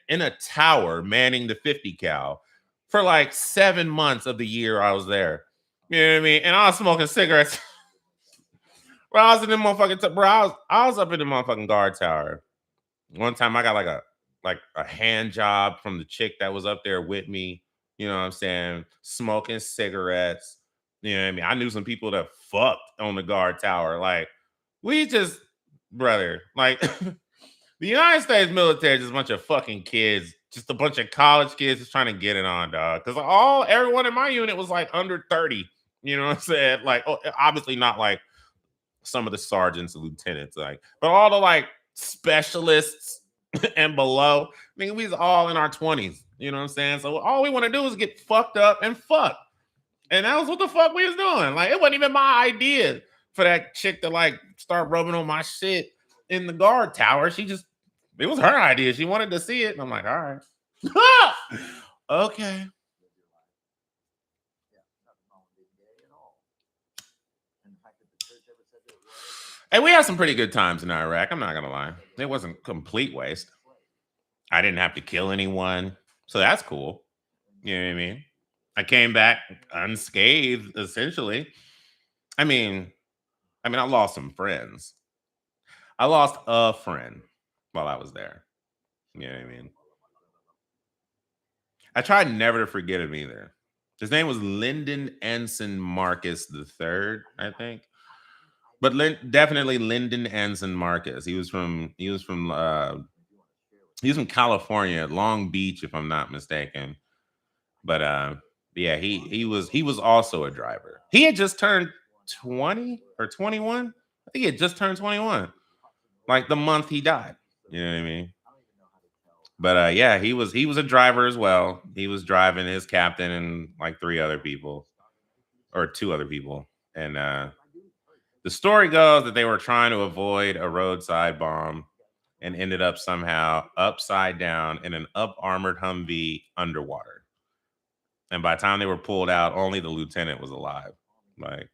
in a tower manning the 50 cal for like 7 months of the year I was there. You know what I mean? And I was smoking cigarettes. Bro, I was in the motherfucking I was up in the motherfucking guard tower. One time I got like a hand job from the chick that was up there with me. You know what I'm saying? Smoking cigarettes. You know what I mean? I knew some people that fucked on the guard tower. Like, we just, brother, like the United States military is just a bunch of fucking kids, just a bunch of college kids just trying to get it on, dog. Because everyone in my unit was like under 30. You know what I'm saying? Like, obviously not like some of the sergeants and lieutenants, like, but all the like specialists and below. I mean, we was all in our 20s. You know what I'm saying? So all we want to do is get fucked up and fuck. And that was what the fuck we was doing. Like, it wasn't even my idea for that chick to like start rubbing on my shit in the guard tower. It was her idea. She wanted to see it. And I'm like, all right. Okay. And we had some pretty good times in Iraq. I'm not going to lie. It wasn't complete waste. I didn't have to kill anyone. So that's cool. You know what I mean? I came back unscathed, essentially. I mean, I lost some friends. I lost a friend while I was there. You know what I mean? I tried never to forget him either. His name was Lyndon Anson Marcus III, I think. But definitely Lyndon Anson Marcus. He was from California, Long Beach, if I'm not mistaken. But yeah, he was also a driver. He had just turned 20 or 21. I think he had just turned 21, like the month he died. You know what I mean? But yeah, he was a driver as well. He was driving his captain and like two other people. And the story goes that they were trying to avoid a roadside bomb and ended up somehow upside down in an up-armored Humvee underwater. And by the time they were pulled out, only the lieutenant was alive. Like,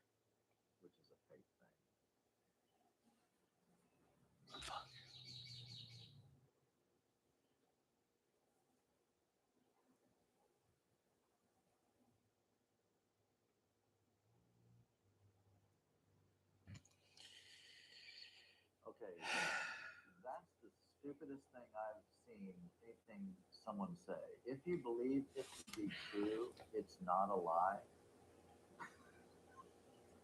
okay, that's the stupidest thing I've seen anything someone say. If you believe it to be true, it's not a lie.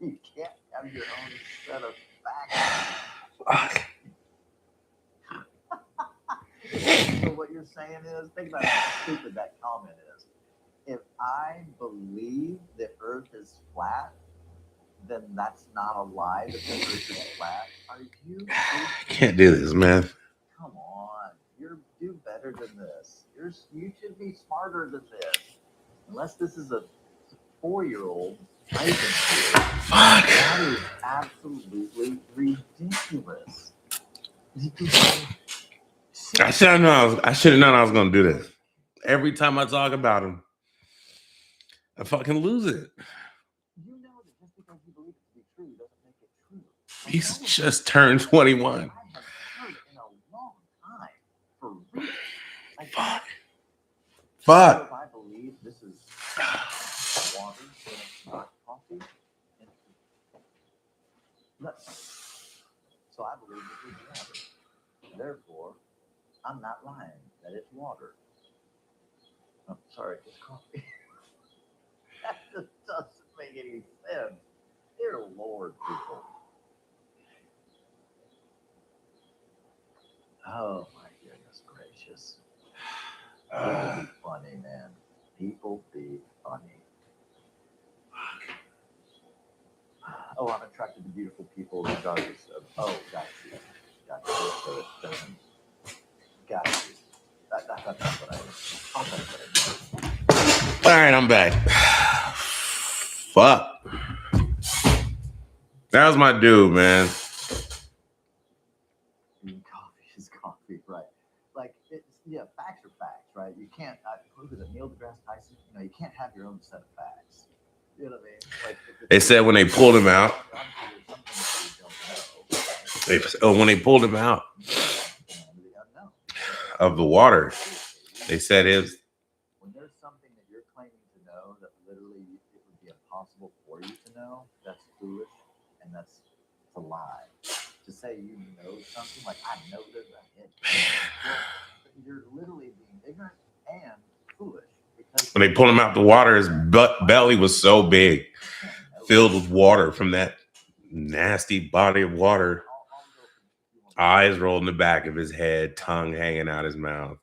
You can't have your own set of facts. So what you're saying is, think about how stupid that comment is. If I believe the Earth is flat, then that's not a lie that the Earth is flat. Are you? I can't do this, man. Come on, do better than this. You should be smarter than this. Unless this is a 4-year-old. Fuck. That is absolutely ridiculous. I should have known I was going to do this. Every time I talk about him, I fucking lose it. You know that just because you believe it to be true doesn't make it true. He's just turned 21. I have heard in a long time for real. Like, Fuck. so Fuck. if I believe this is water and it's not coffee, so I believe this is water. Therefore, I'm not lying that it's water. I'm sorry, it's coffee. That just doesn't make any sense. Dear Lord, people. Oh my goodness gracious. People be funny, man. People be funny. Oh, I'm attracted to beautiful people regardless of. Oh, got you. Got you. So it's done. Got you. That's what I was. I'll tell you what I mean. All right, I'm back. Fuck. That was my dude, man. Coffee is coffee, right? Like, yeah, facts are facts, right? You can't. Who was it? Neil deGrasse Tyson. You know, you can't have your own set of facts. You know what I mean? Like, They said when they pulled him out. When they pulled him out of the water, they said it was. When there's something that you're claiming to know that literally it would be impossible for you to know, that's foolish and that's a lie. To say you know something, like I know there's a hit, you're literally being ignorant and foolish. Because When they pulled him out the water, his belly was so big, filled with water from that nasty body of water. Eyes rolled in the back of his head, tongue hanging out his mouth.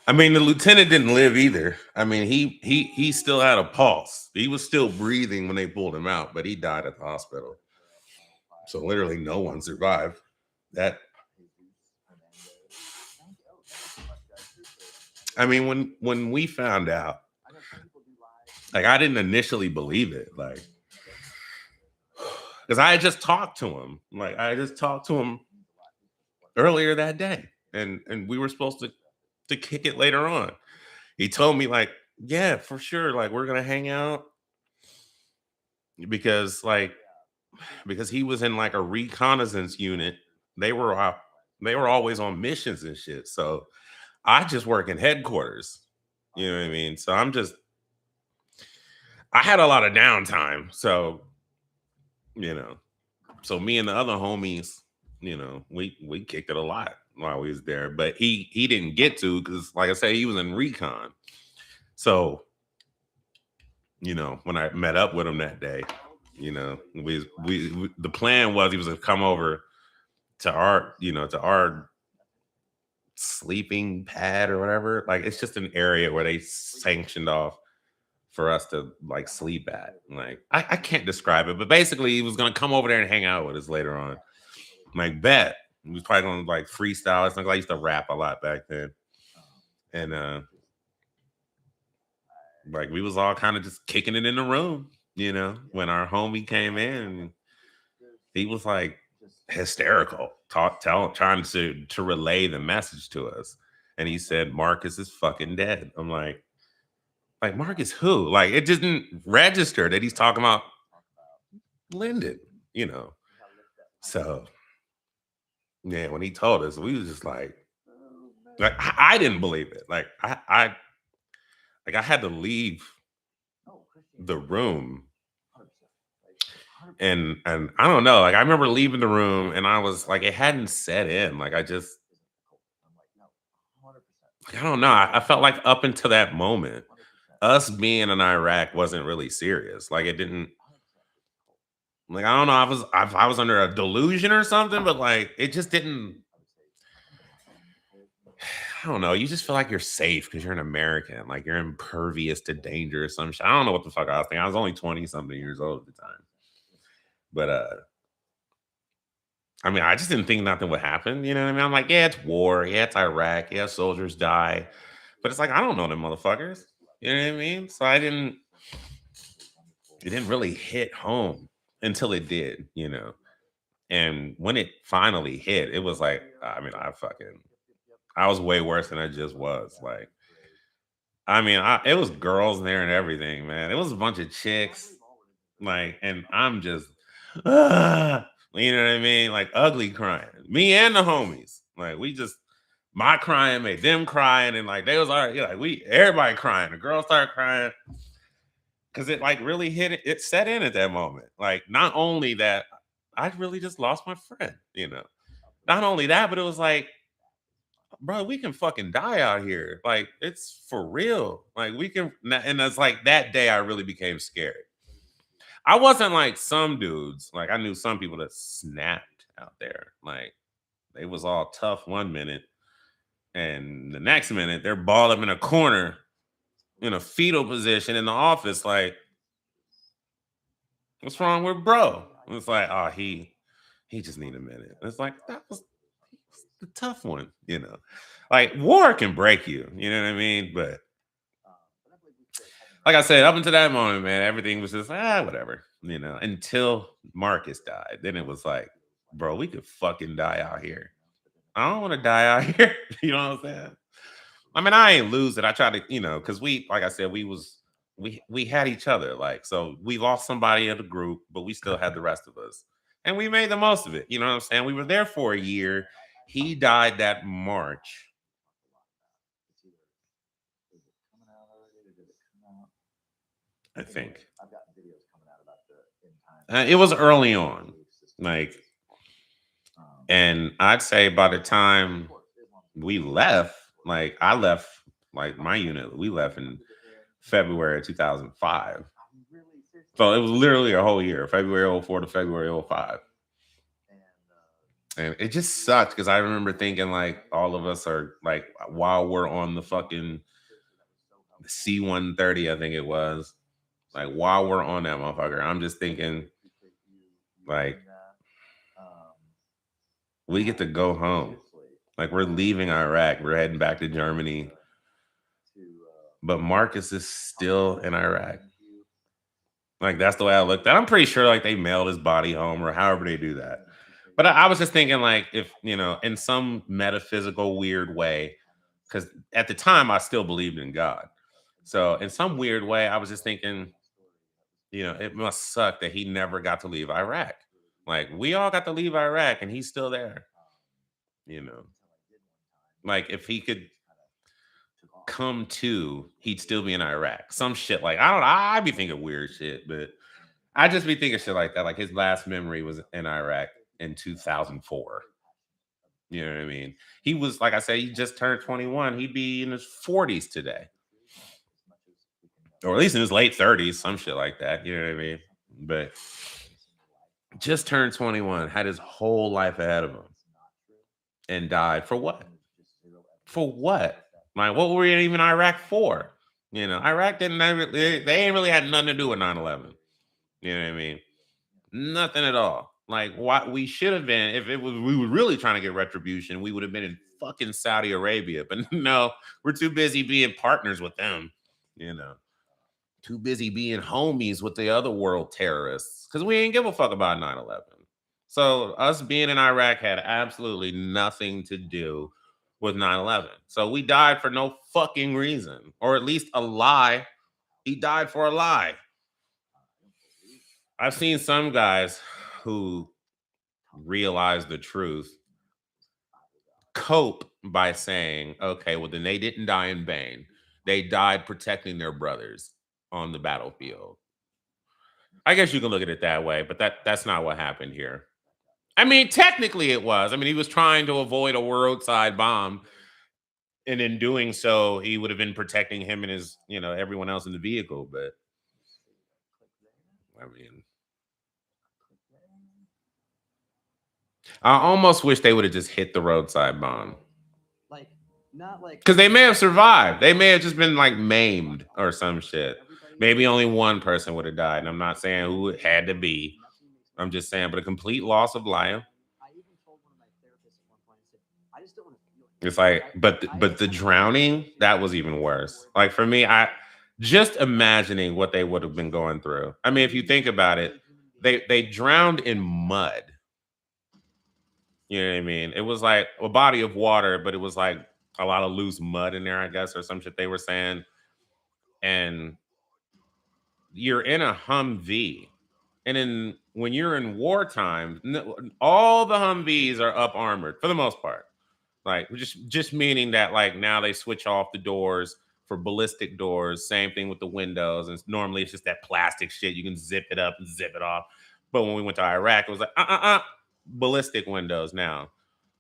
I mean, the lieutenant didn't live either. I mean, he still had a pulse. He was still breathing when they pulled him out, but he died at the hospital. So literally no one survived that. I mean, when we found out, like, I didn't initially believe it, like, because I had just talked to him. Like, I just talked to him earlier that day, and we were supposed to kick it later on. He told me, like, yeah, for sure, like, we're gonna hang out because he was in like a reconnaissance unit. They were always on missions and shit. So I just work in headquarters. You know what I mean? So I had a lot of downtime. So, so me and the other homies, we kicked it a lot while we was there. But he didn't get to because, like I said, he was in recon. So, when I met up with him that day, we the plan was he was gonna come over to our sleeping pad or whatever. Like, it's just an area where they sanctioned off for us to like sleep at. Like, I can't describe it, but basically he was gonna come over there and hang out with us later on. Like, bet he was probably gonna like freestyle. It's like I used to rap a lot back then, and like we was all kind of just kicking it in the room, when our homie came in. He was like hysterical, trying to relay the message to us. And he said, Marcus is fucking dead. I'm like Marcus who? Like, it didn't register that he's talking about Lyndon, So yeah, when he told us, we was just like I didn't believe it. Like I had to leave the room. And I don't know, like I remember leaving the room and I was like, it hadn't set in. Like I don't know. I felt like up until that moment, us being in Iraq wasn't really serious. Like it didn't. Like I don't know. I was under a delusion or something, but like it just didn't. I don't know. You just feel like you're safe because you're an American. Like you're impervious to danger or some shit. I don't know what the fuck I was thinking. I was only 20 something years old at the time. But I mean, I just didn't think nothing would happen. You know what I mean? I'm like, yeah, it's war. Yeah, it's Iraq. Yeah, soldiers die. But it's like, I don't know them motherfuckers. You know what I mean? So it didn't really hit home until it did, And when it finally hit, it was like, I was way worse than I just was. Like, it was girls in there and everything, man. It was a bunch of chicks, like, and I'm just, ah, you know what I mean? Like, ugly crying. Me and the homies, like, we just, my crying made them crying, and like they was all right, like everybody crying. The girls started crying because it like really hit it set in at that moment. Like, not only that, I really just lost my friend, you know. Not only that, but it was like, bro, we can fucking die out here. Like, it's for real. Like, we can, and it's like that day I really became scared. I wasn't like some dudes. Like, I knew some people that snapped out there. Like, they was all tough one minute, and the next minute they're balled up in a corner in a fetal position in the office. Like, what's wrong with bro? It's like, oh, he just need a minute. It's like, that was the tough one, you know. Like, war can break you, you know what I mean? But like I said, up until that moment, man, everything was just whatever, you know, until Marcus died. Then it was like, bro, we could fucking die out here. I don't want to die out here. You know what I'm saying? I mean, I ain't lose it. I tried to, you know, because we, like I said, we had each other. Like, so we lost somebody in the group, but we still had the rest of us. And we made the most of it. You know what I'm saying? We were there for a year. He died that March. I think. It was early on. Like, and I'd say by the time we left, like I left, like my unit, we left in February of 2005. So it was literally a whole year, February '04 to February '05. And it just sucked because I remember thinking like all of us are like, while we're on the fucking C-130, I think it was, like while we're on that motherfucker, I'm just thinking like, we get to go home. Like, we're leaving Iraq. We're heading back to Germany. But Marcus is still in Iraq. Like, that's the way I looked at it. I'm pretty sure like they mailed his body home or however they do that. But I was just thinking, like, if, you know, in some metaphysical weird way, because at the time I still believed in God. So in some weird way, I was just thinking, you know, it must suck that he never got to leave Iraq. Like, we all got to leave Iraq and he's still there. You know, like if he could come to, he'd still be in Iraq. Some shit like, I don't know. I'd be thinking weird shit, but I just be thinking shit like that. Like, his last memory was in Iraq in 2004. You know what I mean? He was, like I said, he just turned 21. He'd be in his 40s today, or at least in his late 30s, some shit like that. You know what I mean? But just turned 21, had his whole life ahead of him, and died for what? For what? Like, what were we even in Iraq for? You know, Iraq didn't ever, they ain't really had nothing to do with 9/11. You know what I mean? Nothing at all. Like, what we should have been, if it was, we were really trying to get retribution, we would have been in fucking Saudi Arabia. But no, we're too busy being partners with them. You know, too busy being homies with the other world terrorists because we ain't give a fuck about 9/11. So us being in Iraq had absolutely nothing to do with 9/11. So we died for no fucking reason, or at least a lie. He died for a lie. I've seen some guys who realize the truth cope by saying, okay, well, then they didn't die in vain. They died protecting their brothers on the battlefield. I guess you can look at it that way, but that's not what happened here. I mean, technically it was. I mean, he was trying to avoid a roadside bomb, and in doing so, he would have been protecting him and his, you know, everyone else in the vehicle. But I mean, I almost wish they would have just hit the roadside bomb. Like, not like, because they may have survived. They may have just been like maimed or some shit. Maybe only one person would have died. And I'm not saying who it had to be. I'm just saying, but a complete loss of life. It's like, but the drowning, that was even worse. Like, for me, I just imagining what they would have been going through. I mean, if you think about it, they drowned in mud. You know what I mean? It was like a body of water, but it was like a lot of loose mud in there, I guess, or some shit they were saying. And you're in a Humvee. And then when you're in wartime, all the Humvees are up armored for the most part. Like just meaning that like now they switch off the doors for ballistic doors. Same thing with the windows. And normally it's just that plastic shit. You can zip it up and zip it off. But when we went to Iraq, it was like ballistic windows now.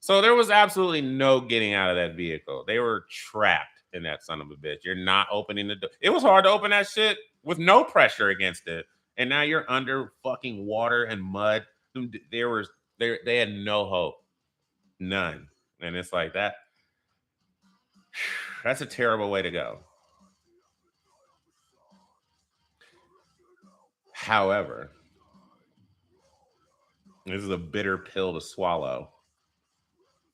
So there was absolutely no getting out of that vehicle. They were trapped in that son of a bitch. You're not opening the door. It was hard to open that shit with no pressure against it. And now you're under fucking water and mud. There was they had no hope. None. And it's like that. That's a terrible way to go. However, this is a bitter pill to swallow.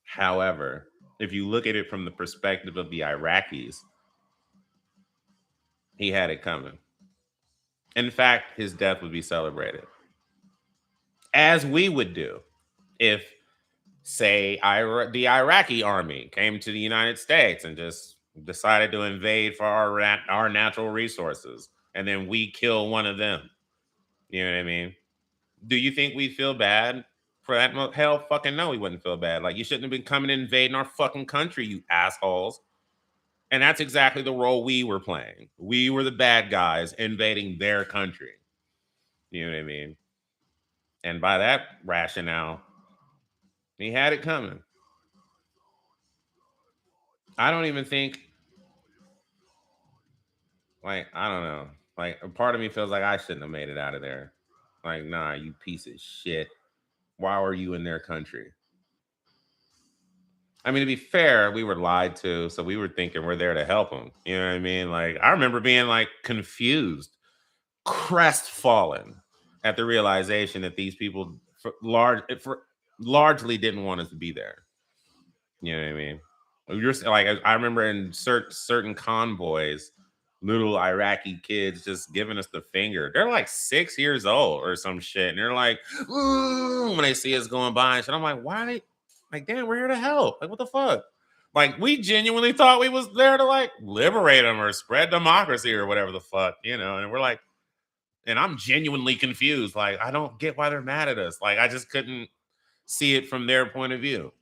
However, if you look at it from the perspective of the Iraqis, he had it coming. In fact, his death would be celebrated, as we would do if, say, the Iraqi army came to the United States and just decided to invade for our natural resources, and then we kill one of them. You know what I mean? Do you think we'd feel bad for that? Hell fucking no, we wouldn't feel bad. Like, you shouldn't have been coming and invading our fucking country, you assholes. And that's exactly the role we were playing. We were the bad guys invading their country. You know what I mean? And by that rationale, he had it coming. I don't even think, like, I don't know. Like, a part of me feels like I shouldn't have made it out of there. Like, nah, you piece of shit. Why were you in their country? I mean, to be fair, we were lied to, so we were thinking we're there to help them. You know what I mean? Like, I remember being like confused, crestfallen at the realization that these people largely didn't want us to be there. You know what I mean? You're like, I remember in certain convoys, little Iraqi kids just giving us the finger. They're like 6 years old or some shit, and they're like, "Ooh," when they see us going by and shit. I'm like, why? Like, damn, we're here to help. Like, what the fuck? Like, we genuinely thought we was there to like liberate them or spread democracy or whatever the fuck, you know. And we're like, and I'm genuinely confused. Like, I don't get why they're mad at us. Like, I just couldn't see it from their point of view,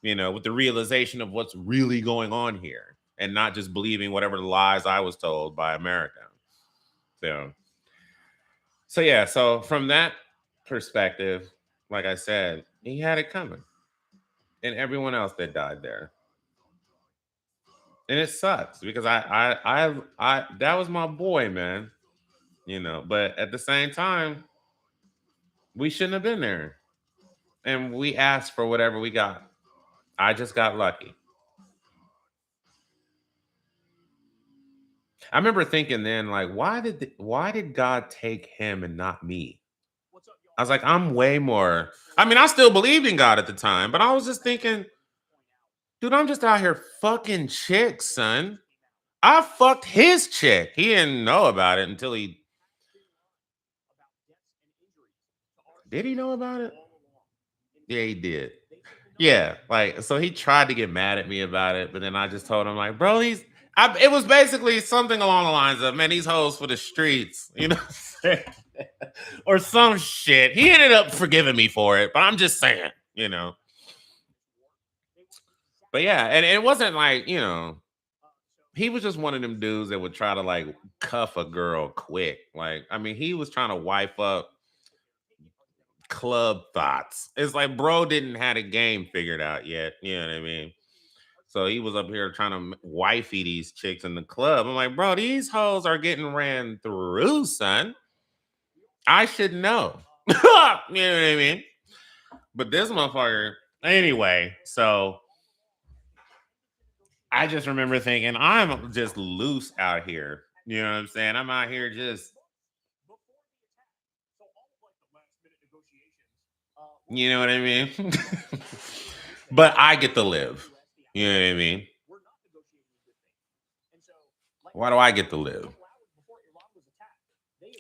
you know, with the realization of what's really going on here and not just believing whatever lies I was told by America. So, so yeah, so from that perspective, like I said, he had it coming, and everyone else that died there. And it sucks because that was my boy, man, you know, but at the same time, we shouldn't have been there. And we asked for whatever we got. I just got lucky. I remember thinking then, like, why did God take him and not me? I was like, I'm way more. I mean, I still believed in God at the time, but I was just thinking, dude, I'm just out here fucking chicks, son. I fucked his chick. He didn't know about it until he did. He know about it? Yeah, he did. Yeah, like, so he tried to get mad at me about it, but then I just told him, like, bro, it was basically something along the lines of, man, these hoes for the streets, you know, or some shit. He ended up forgiving me for it, but I'm just saying, you know. But yeah, and it wasn't like, you know, he was just one of them dudes that would try to like cuff a girl quick. Like, I mean, he was trying to wipe up club thoughts. It's like bro didn't have a game figured out yet. You know what I mean? So he was up here trying to wifey these chicks in the club. I'm like, bro, these hoes are getting ran through, son. I should know. You know what I mean? But this motherfucker, anyway. So I just remember thinking, I'm just loose out here. You know what I'm saying? I'm out here just, you know what I mean? But I get to live. You know what I mean? Why do I get to live?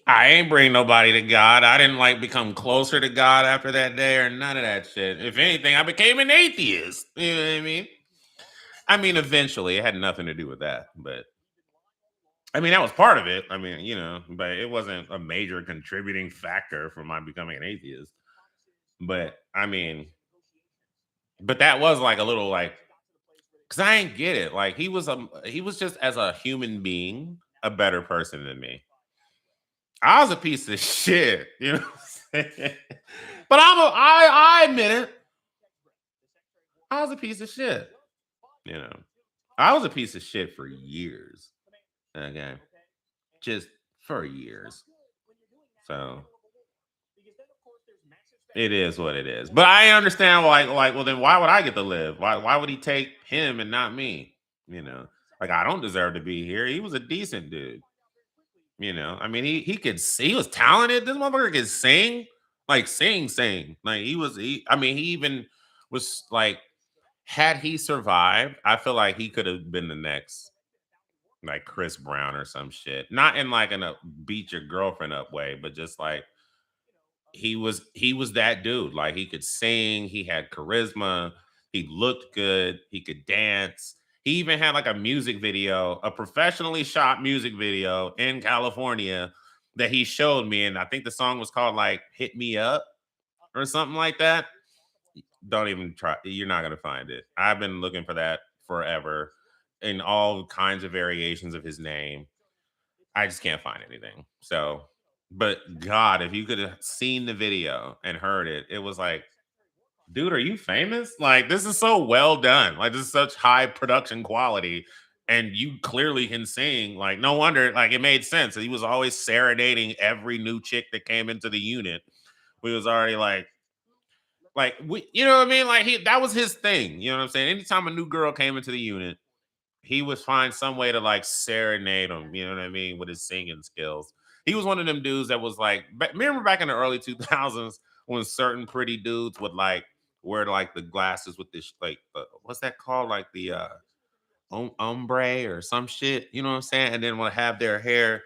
I ain't bring nobody to God. I didn't like become closer to God after that day or none of that shit. If anything, I became an atheist. You know what I mean? I mean, eventually, it had nothing to do with that, but I mean, that was part of it. I mean, but it wasn't a major contributing factor for my becoming an atheist. But I mean, but that was like a little like, because I ain't get it. Like he was just as a human being a better person than me. I was a piece of shit, you know. What I'm saying? But I admit it. I was a piece of shit. You know, I was a piece of shit for years. Okay, just for years. So it is what it is. But I understand, like, well, then why would I get to live? Why would he take him and not me? You know, like I don't deserve to be here. He was a decent dude. I mean, he could he was talented. This motherfucker could sing, like sing. Like I mean, he even was like, had he survived, I feel like he could have been the next like Chris Brown or some shit. Not in like in a beat your girlfriend up way, but just like he was that dude. Like he could sing, he had charisma, he looked good, he could dance. He even had like a music video, a professionally shot music video in California that he showed me. And I think the song was called like Hit Me Up or something like that. Don't even try. You're not gonna find it. I've been looking for that forever in all kinds of variations of his name. I just can't find anything. So, but God, if you could have seen the video and heard it, it was like, dude, are you famous? Like, this is so well done. Like, this is such high production quality. And you clearly can sing. Like, no wonder, like, it made sense. He was always serenading every new chick that came into the unit. We was already you know what I mean? Like, that was his thing. You know what I'm saying? Anytime a new girl came into the unit, he would find some way to like serenade him, you know what I mean, with his singing skills. He was one of them dudes that was like, remember back in the early 2000s when certain pretty dudes would like wear like the glasses with this, like, what's that called? Like the ombre or some shit, you know what I'm saying? And then would have their hair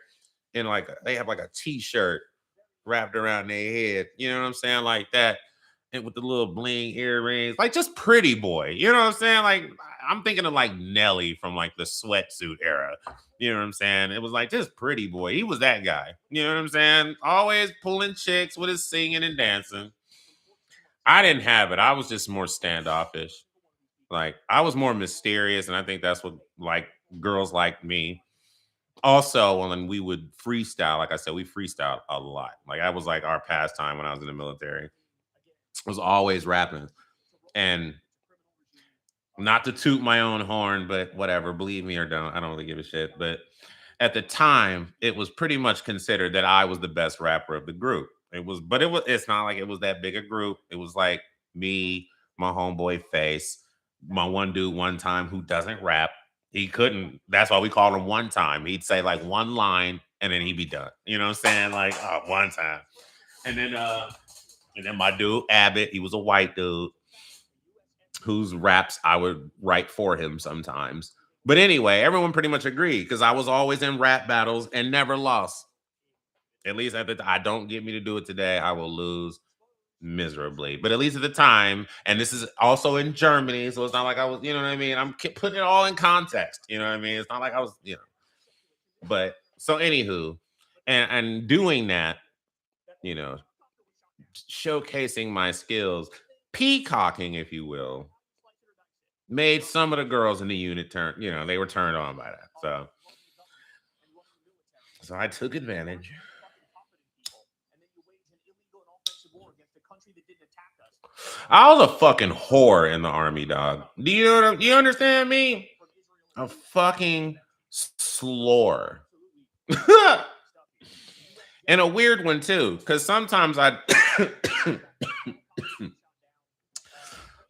in like, they have like a t shirt wrapped around their head, you know what I'm saying? Like that. And with the little bling earrings, like just pretty boy, you know what I'm saying? Like I'm thinking of like Nelly from like the sweatsuit era, you know what I'm saying? It was like just pretty boy. He was that guy, you know what I'm saying? Always pulling chicks with his singing and dancing. I didn't have it. I was just more standoffish. Like I was more mysterious, and I think that's what like girls like me. Also, when we would freestyle, like I said, we freestyled a lot. Like that was like our pastime when I was in the military. Was always rapping. And not to toot my own horn, but whatever, believe me or don't, I don't really give a shit. But at the time, it was pretty much considered that I was the best rapper of the group. It's not like it was that big a group. It was like me, my homeboy Face, my one dude one time who doesn't rap. He couldn't, that's why we called him one time. He'd say like one line and then he'd be done. You know what I'm saying? Like, one time. And then my dude Abbott, he was a white dude whose raps I would write for him sometimes. But anyway, everyone pretty much agreed because I was always in rap battles and never lost. At least I don't get me to do it today, I will lose miserably. But at least at the time, and this is also in Germany, so it's not like I was, you know what I mean? I'm putting it all in context, you know what I mean? It's not like I was, But so anywho, and doing that, you know, showcasing my skills, peacocking, if you will, made some of the girls in the unit they were turned on by that. So I took advantage. I was a fucking whore in the army, dog. Do you know you understand me? A fucking slore. And a weird one too, because sometimes I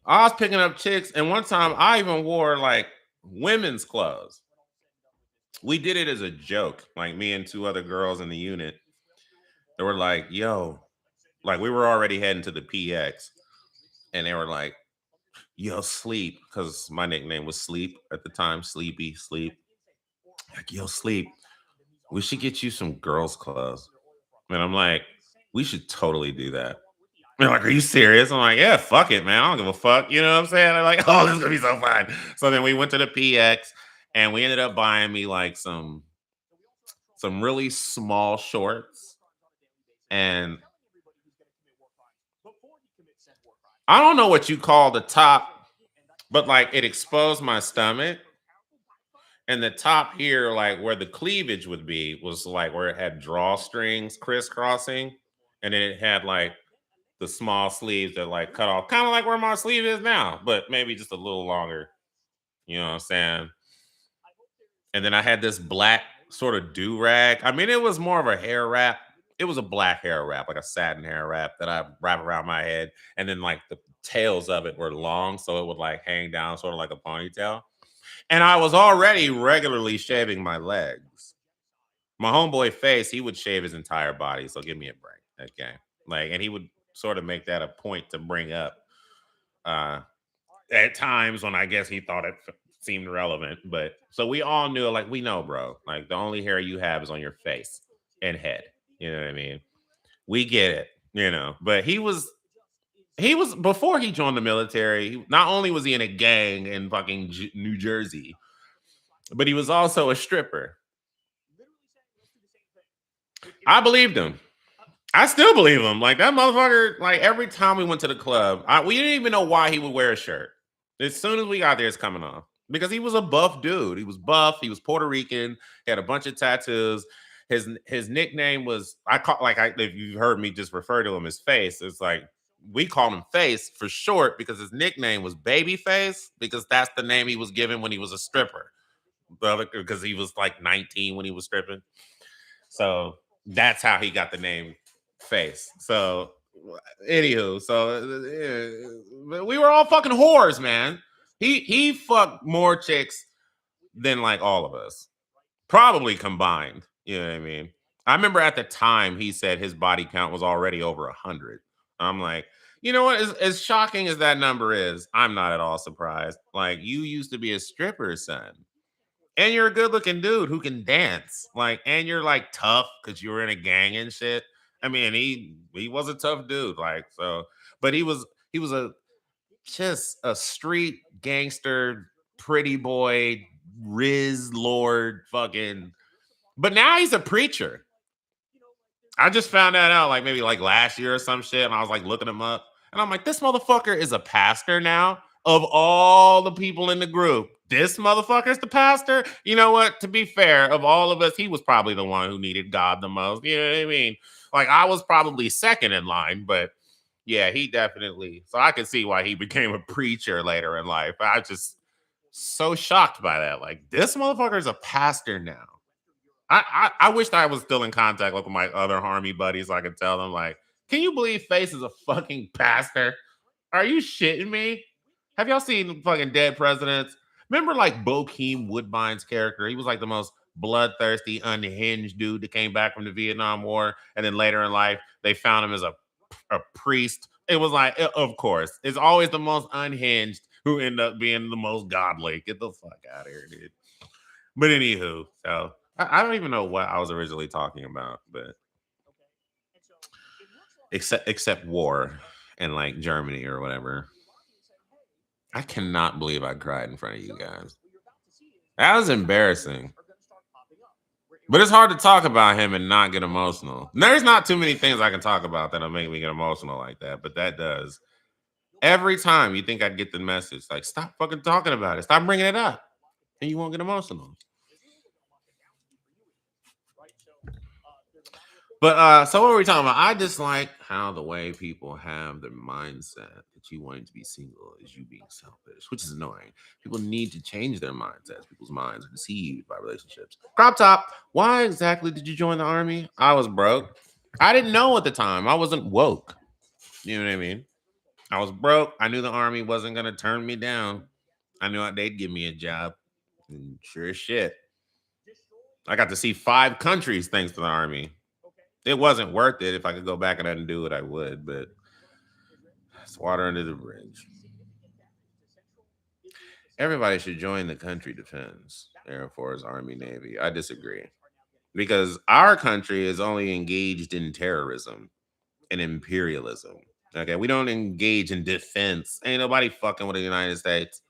was picking up chicks, and one time I even wore like women's clothes. We did it as a joke, like me and two other girls in the unit. They were like, "Yo," like we were already heading to the PX, and they were like, "Yo, Sleep," because my nickname was Sleep at the time, Sleep. Like, "Yo, Sleep, we should get you some girls' clothes." And I'm like, we should totally do that. They're like, are you serious? I'm like, yeah, fuck it, man. I don't give a fuck. You know what I'm saying? They're like, oh, this is gonna be so fun. So then we went to the PX and we ended up buying me like some really small shorts. And I don't know what you call the top, but like it exposed my stomach. And the top here, like where the cleavage would be, was like where it had drawstrings crisscrossing. And then it had like the small sleeves that like cut off, kind of like where my sleeve is now, but maybe just a little longer. You know what I'm saying? And then I had this black sort of do rag. I mean, it was more of a hair wrap. It was a black hair wrap, like a satin hair wrap that I wrap around my head. And then like the tails of it were long, so it would like hang down sort of like a ponytail. And I was already regularly shaving my legs. My homeboy Face, he would shave his entire body. So give me a break. Okay. Like, and he would sort of make that a point to bring up uh at times when I guess he thought it seemed relevant. But so we all knew, like, we know, bro, like the only hair you have is on your face and head. You know what I mean? We get it, you know. But he was before he joined the military. Not only was he in a gang in fucking New Jersey, but he was also a stripper. I believed him. I still believe him. Like that motherfucker. Like every time we went to the club, we didn't even know why he would wear a shirt. As soon as we got there, it's coming off because he was a buff dude. He was buff. He was Puerto Rican. He had a bunch of tattoos. His nickname was I call like if you heard me just refer to him as Face. It's like we called him Face for short because his nickname was Babyface because that's the name he was given when he was a stripper. Because he was like 19 when he was stripping. So that's how he got the name Face. So, anywho, we were all fucking whores, man. He fucked more chicks than like all of us, probably combined. You know what I mean? I remember at the time he said his body count was already over 100. I'm like, you know what? As shocking as that number is, I'm not at all surprised. Like, you used to be a stripper, son. And you're a good looking dude who can dance. Like, and you're like tough because you were in a gang and shit. I mean, he was a tough dude. Like, so, but he was a just a street gangster, pretty boy, Riz Lord, fucking. But now he's a preacher. I just found that out like maybe like last year or some shit, and I was like looking him up, and I'm like, this motherfucker is a pastor now. Of all the people in the group, this motherfucker's the pastor. You know what? To be fair, of all of us, he was probably the one who needed God the most. You know what I mean? Like I was probably second in line, but yeah, he definitely. So I could see why he became a preacher later in life. I just so shocked by that. Like this motherfucker is a pastor now. I wished I was still in contact with my other army buddies so I could tell them, like, can you believe Face is a fucking pastor? Are you shitting me? Have y'all seen fucking Dead Presidents? Remember like Bokeem Woodbine's character? He was like the most bloodthirsty, unhinged dude that came back from the Vietnam War. And then later in life, they found him as a priest. It was like, of course, it's always the most unhinged who end up being the most godly. Get the fuck out of here, dude. But anywho, so I don't even know what I was originally talking about, but except war and like Germany or whatever. I cannot believe I cried in front of you guys. That was embarrassing. But it's hard to talk about him and not get emotional. There's not too many things I can talk about that'll make me get emotional like that, but that does. Every time you think I'd get the message, like, stop fucking talking about it, stop bringing it up, and you won't get emotional. But so what were we talking about? I dislike how the way people have their mindset that you wanting to be single is you being selfish, which is annoying. People need to change their mindsets. People's minds are deceived by relationships. Crop top, why exactly did you join the army? I was broke. I didn't know at the time. I wasn't woke. You know what I mean? I was broke. I knew the army wasn't gonna turn me down. I knew they'd give me a job. And sure as shit. I got to see 5 countries thanks to the army. It wasn't worth it. If I could go back and undo it, I would, but it's water under the bridge. Everybody should join the country defense, Air Force, Army, Navy. I disagree. because our country is only engaged in terrorism and imperialism. Okay, we don't engage in defense. Ain't nobody fucking with the United States.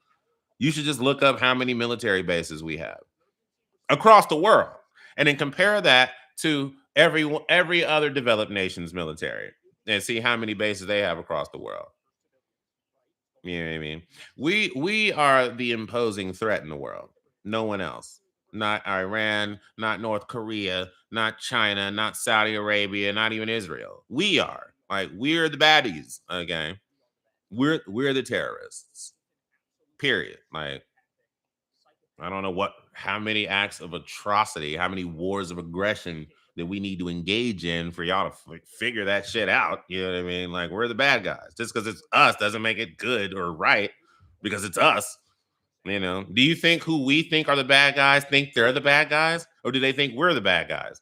You should just look up how many military bases we have across the world, and then compare that to every other developed nation's military, and see how many bases they have across the world. You know what I mean? We are the imposing threat in the world. No one else. Not Iran, not North Korea, not China, not Saudi Arabia, not even Israel. We are. Like, we're the baddies. Okay. We're the terrorists. Period. Like, I don't know how many acts of atrocity, how many wars of aggression that we need to engage in for y'all to figure that shit out. You know what I mean? Like, we're the bad guys. Just because it's us doesn't make it good or right, because it's us. You know, do you think who we think are the bad guys think they're the bad guys, or do they think we're the bad guys?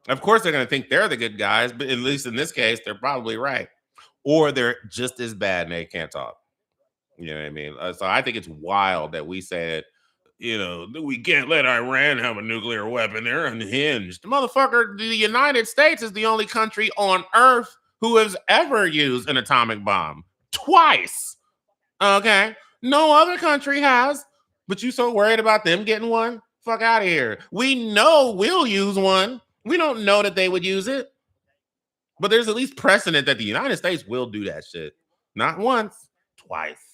Of course, they're going to think they're the good guys, but at least in this case, they're probably right, or they're just as bad and they can't talk. You know what I mean? So I think it's wild that we say, we can't let Iran have a nuclear weapon. They're unhinged. Motherfucker, the United States is the only country on earth who has ever used an atomic bomb. Twice. Okay. No other country has. But you so worried about them getting one? Fuck out of here. We know we'll use one. We don't know that they would use it. But there's at least precedent that the United States will do that shit. Not once, twice.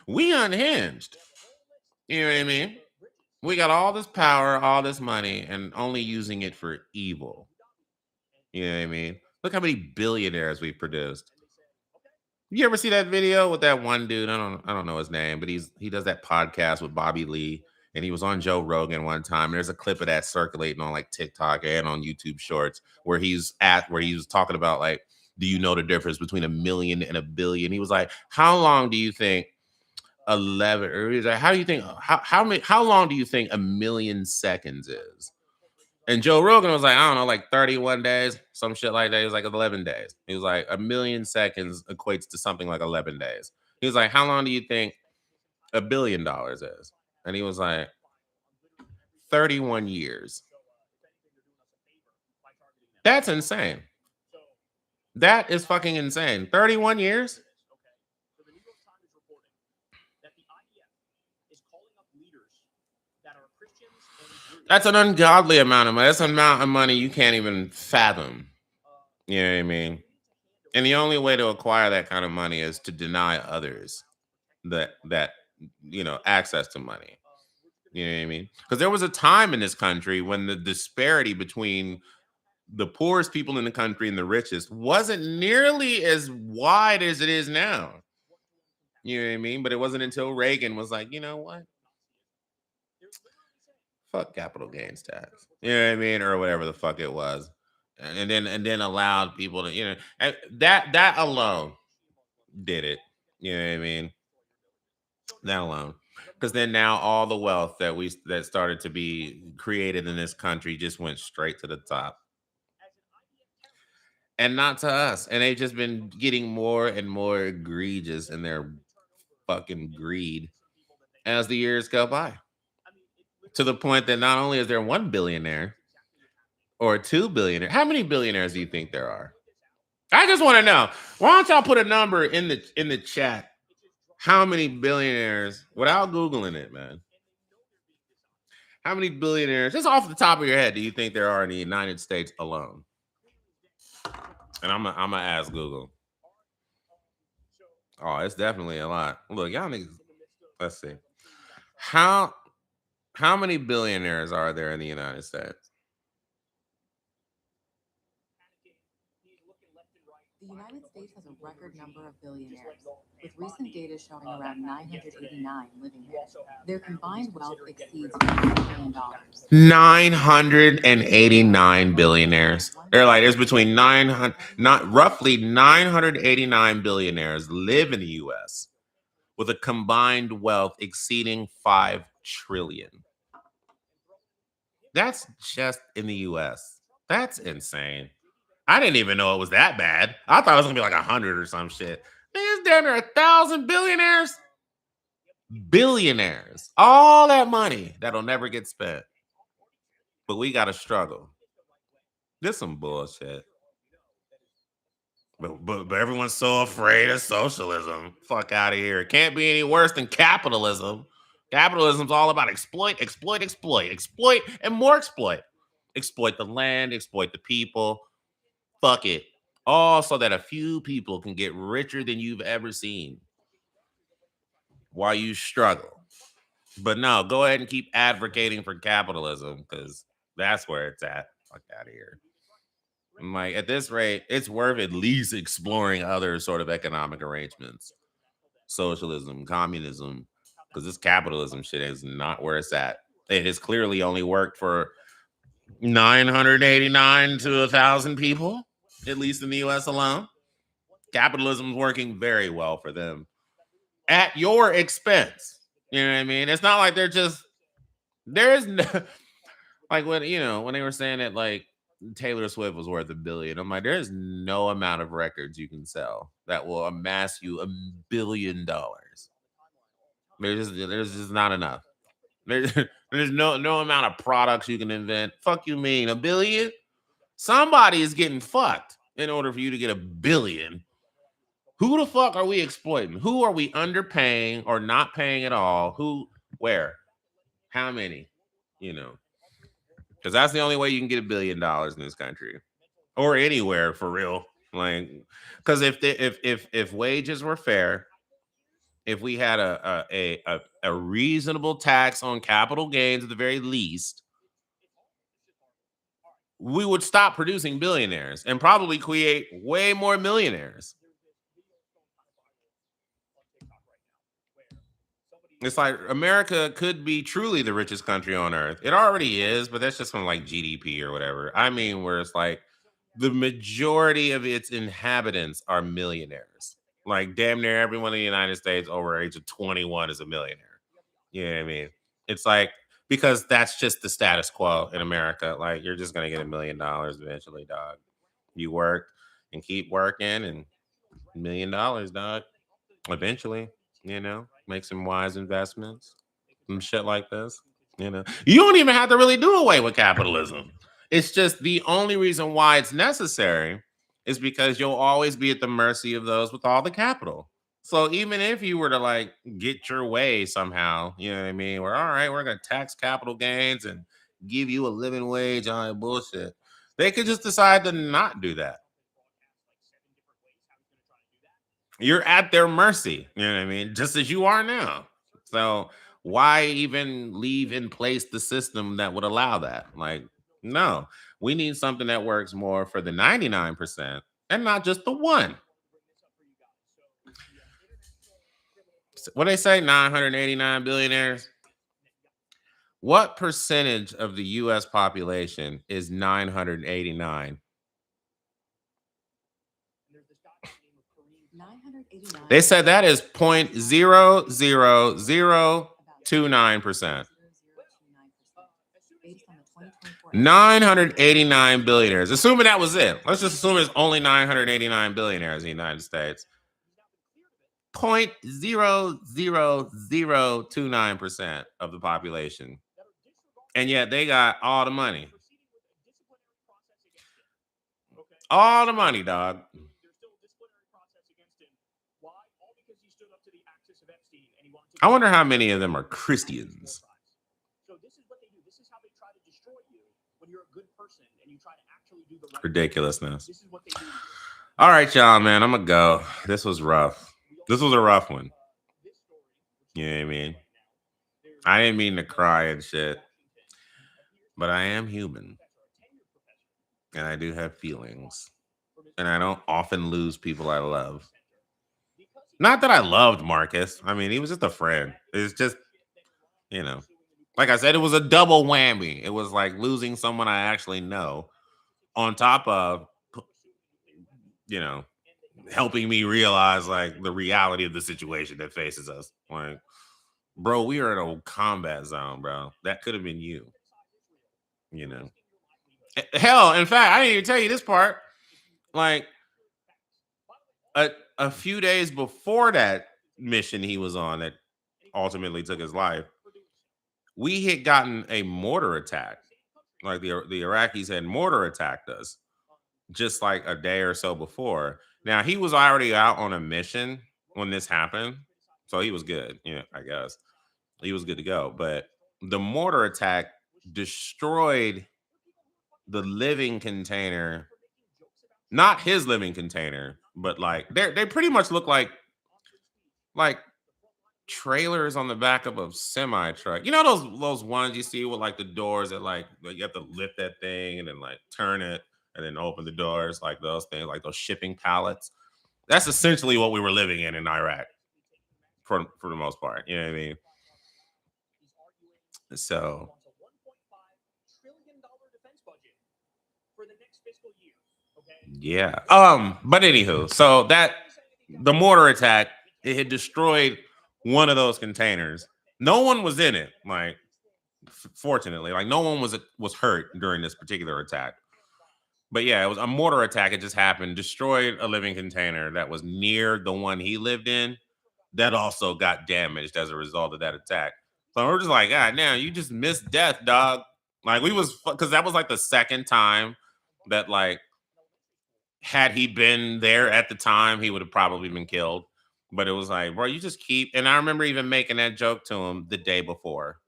We unhinged. You know what I mean? We got all this power, all this money, and only using it for evil. You know what I mean? Look how many billionaires we've produced. You ever see that video with that one dude? I don't know his name, but he does that podcast with Bobby Lee, and he was on Joe Rogan one time. There's a clip of that circulating on like TikTok and on YouTube Shorts where he was talking about, like, do you know the difference between a million and a billion? He was like, how long do you think 11 or he's like, how do you think how long do you think a million seconds is? And Joe Rogan was like, I don't know, like 31 days, some shit like that. He was like 11 days. He was like, a million seconds equates to something like 11 days. He was like, how long do you think $1 billion is? And he was like, 31 years. That's insane. That is fucking insane. 31 years? That's an ungodly amount of money. That's an amount of money you can't even fathom. You know what I mean? And the only way to acquire that kind of money is to deny others that access to money. You know what I mean? Because there was a time in this country when the disparity between the poorest people in the country and the richest wasn't nearly as wide as it is now. You know what I mean? But it wasn't until Reagan was like, you know what? Fuck capital gains tax. You know what I mean? Or whatever the fuck it was. And then allowed people to, and that alone did it. You know what I mean? That alone. Because then now all the wealth that started to be created in this country just went straight to the top. And not to us. And they've just been getting more and more egregious in their fucking greed as the years go by. To the point that not only is there one billionaire or two billionaires, how many billionaires do you think there are? I just want to know. Why don't y'all put a number in the chat? How many billionaires, without Googling it, man? How many billionaires, just off the top of your head, do you think there are in the United States alone? And I'm gonna ask Google. Oh, it's definitely a lot. Look, y'all niggas. Let's see. How many billionaires are there in the United States? The United States has a record number of billionaires, with recent data showing around 989 living there. Their combined wealth exceeds $1 billion. 989 billionaires. There's between roughly 989 billionaires live in the U.S. with a combined wealth exceeding 5 trillion. That's just in the U.S. That's insane. I didn't even know it was that bad. I thought it was gonna be like 100 or some shit. Man, There's down there 1,000 billionaires. Billionaires. All that money that'll never get spent. But we got to struggle. This some bullshit. But everyone's so afraid of socialism. Fuck out of here. It can't be any worse than capitalism. Capitalism's all about exploit, and more exploit. Exploit the land, exploit the people. Fuck it. All so that a few people can get richer than you've ever seen while you struggle. But no, go ahead and keep advocating for capitalism because that's where it's at. Fuck out of here. I'm like, at this rate, it's worth at least exploring other sort of economic arrangements. Socialism, communism, because this capitalism shit is not where it's at. It has clearly only worked for 989 to 1,000 people, at least in the US alone. Capitalism is working very well for them at your expense. You know what I mean? It's not like there's no, like when they were saying that like Taylor Swift was worth $1 billion. I'm like, there's no amount of records you can sell that will amass you $1 billion. There's just not enough. There's no amount of products you can invent. Fuck you mean $1 billion? Somebody is getting fucked in order for you to get $1 billion. Who the fuck are we exploiting? Who are we underpaying or not paying at all? Who, where, how many? Because that's the only way you can get $1 billion in this country or anywhere for real. Like, because if wages were fair, if we had a reasonable tax on capital gains at the very least, we would stop producing billionaires and probably create way more millionaires. It's like America could be truly the richest country on earth. It already is, but that's just from like GDP or whatever. I mean, where it's like the majority of its inhabitants are millionaires. Like damn near everyone in the United States over age of 21 is a millionaire. You know what I mean? It's like, because that's just the status quo in America. Like you're just gonna get $1 million eventually, dog. You work and keep working and $1 million, dog. Eventually, make some wise investments, some shit like this. You don't even have to really do away with capitalism. It's just the only reason why it's necessary is because you'll always be at the mercy of those with all the capital. So even if you were to like get your way somehow, you know what I mean? We're all right, we're gonna tax capital gains and give you a living wage on that bullshit. They could just decide to not do that. You're at their mercy, you know what I mean? Just as you are now. So why even leave in place the system that would allow that? Like, no, we need something that works more for the 99% and not just the one. What they say, 989 billionaires. What percentage of the US population is 989? They said that is 0.00029%. 989 billionaires. Assuming that was it. Let's just assume there's only 989 billionaires in the United States. 0.00029% of the population. And yet they got all the money. All the money, dog. I wonder how many of them are Christians. Ridiculousness. All right, y'all, man. I'm gonna go. This was rough. This was a rough one. You know what I mean? I didn't mean to cry and shit, but I am human. And I do have feelings. And I don't often lose people I love. Not that I loved Marcus. I mean, he was just a friend. It's just, like I said, it was a double whammy. It was like losing someone I actually know on top of, helping me realize like the reality of the situation that faces us. Like, bro, we are in a combat zone, bro. That could have been you. Hell, in fact, I didn't even tell you this part. Like, a few days before that mission he was on that ultimately took his life, we had gotten a mortar attack. Like the Iraqis had mortar attacked us just like a day or so before. Now he was already out on a mission when this happened, so he was good. I guess he was good to go. But the mortar attack destroyed the living container, not his living container, but like they pretty much look like trailers on the back of a semi truck. You know those ones you see with like the doors that like you have to lift that thing and then like turn it and then open the doors, like those things, like those shipping pallets. That's essentially what we were living in Iraq for the most part. You know what I mean? So yeah. But anywho, so that the mortar attack, it had destroyed one of those containers. No one was in it. Like fortunately, like no one was hurt during this particular attack. But yeah, it was a mortar attack. It just happened, destroyed a living container that was near the one he lived in. That also got damaged as a result of that attack. So we're just like, God, now you just missed death, dog. Like we was because that was like the second time that like had he been there at the time, he would have probably been killed. But it was like, bro, you just keep. And I remember even making that joke to him the day before.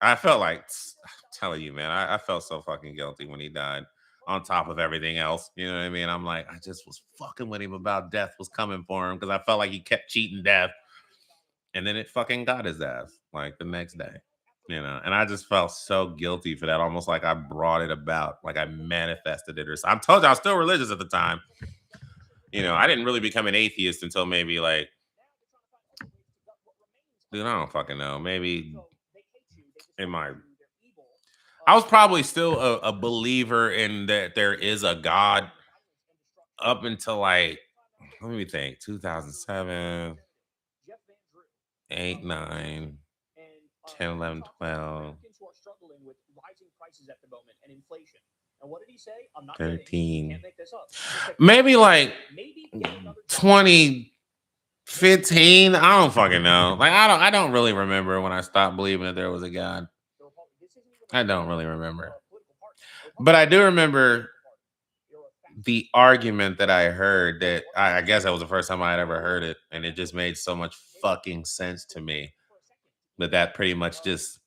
I felt like, I'm telling you, man, I felt so fucking guilty when he died. On top of everything else, you know what I mean? I'm like, I just was fucking with him about death was coming for him because I felt like he kept cheating death, and then it fucking got his ass like the next day, And I just felt so guilty for that, almost like I brought it about, like I manifested it or something. I told you I was still religious at the time. I didn't really become an atheist until maybe like, dude, I don't fucking know, maybe in my I was probably still a believer in that there is a God up until like, let me think, 2007, 8, 9, 10, 11, 12, 13, maybe like 2015. I don't fucking know. Like I don't really remember when I stopped believing that there was a God. I don't really remember. But I do remember the argument that I heard that I guess that was the first time I had ever heard it. And it just made so much fucking sense to me that pretty much just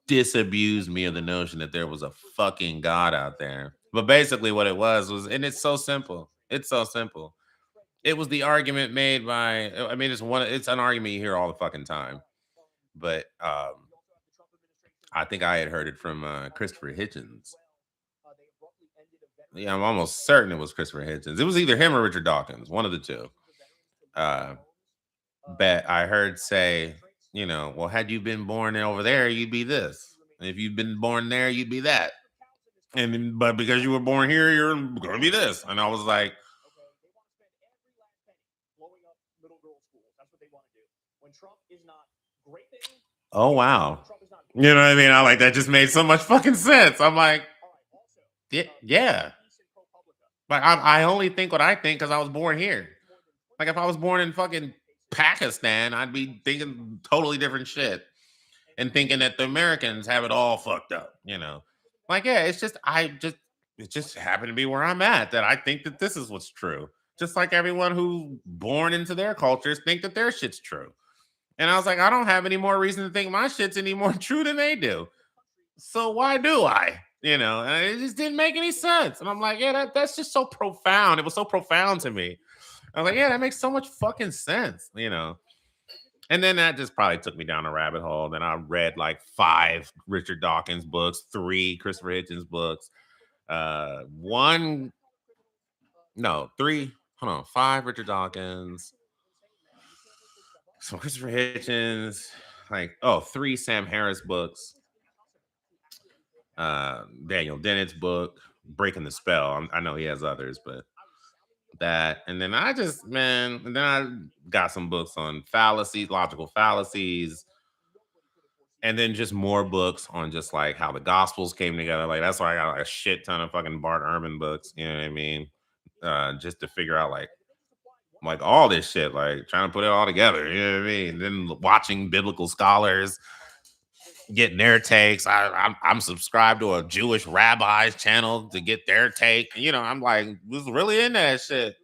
disabused me of the notion that there was a fucking God out there. But basically what it was, and it's so simple. It's so simple. It was the argument made by, I mean, it's an argument you hear all the fucking time. But I think I had heard it from Christopher Hitchens. Yeah, I'm almost certain it was Christopher Hitchens. It was either him or Richard Dawkins, one of the two. But I heard say, well, had you been born over there, you'd be this. And if you'd been born there, you'd be that. But because you were born here, you're going to be this. And I was like, oh wow. You know what I mean? I like that just made so much fucking sense. I'm like, yeah. Like I only think what I think because I was born here. Like if I was born in fucking Pakistan, I'd be thinking totally different shit and thinking that the Americans have it all fucked up. Like, yeah, it just happened to be where I'm at that I think that this is what's true. Just like everyone who's born into their cultures think that their shit's true. And I was like, I don't have any more reason to think my shit's any more true than they do. So why do I? And it just didn't make any sense. And I'm like, yeah, that's just so profound. It was so profound to me. I was like, yeah, that makes so much fucking sense. And then that just probably took me down a rabbit hole. Then I read like 5 Richard Dawkins books, 3 Christopher Hitchens books, 5 Richard Dawkins, some Christopher Hitchens, 3 Sam Harris books, Daniel Dennett's book, Breaking the Spell. I know he has others, but that. And then and then I got some books on fallacies, logical fallacies, and then just more books on just like how the gospels came together. Like that's why I got like a shit ton of fucking Bart Ehrman books, you know what I mean? Just to figure out like like all this shit, like trying to put it all together. You know what I mean? And then watching biblical scholars getting their takes. I'm subscribed to a Jewish rabbi's channel to get their take. You know, I'm like, was really in that shit.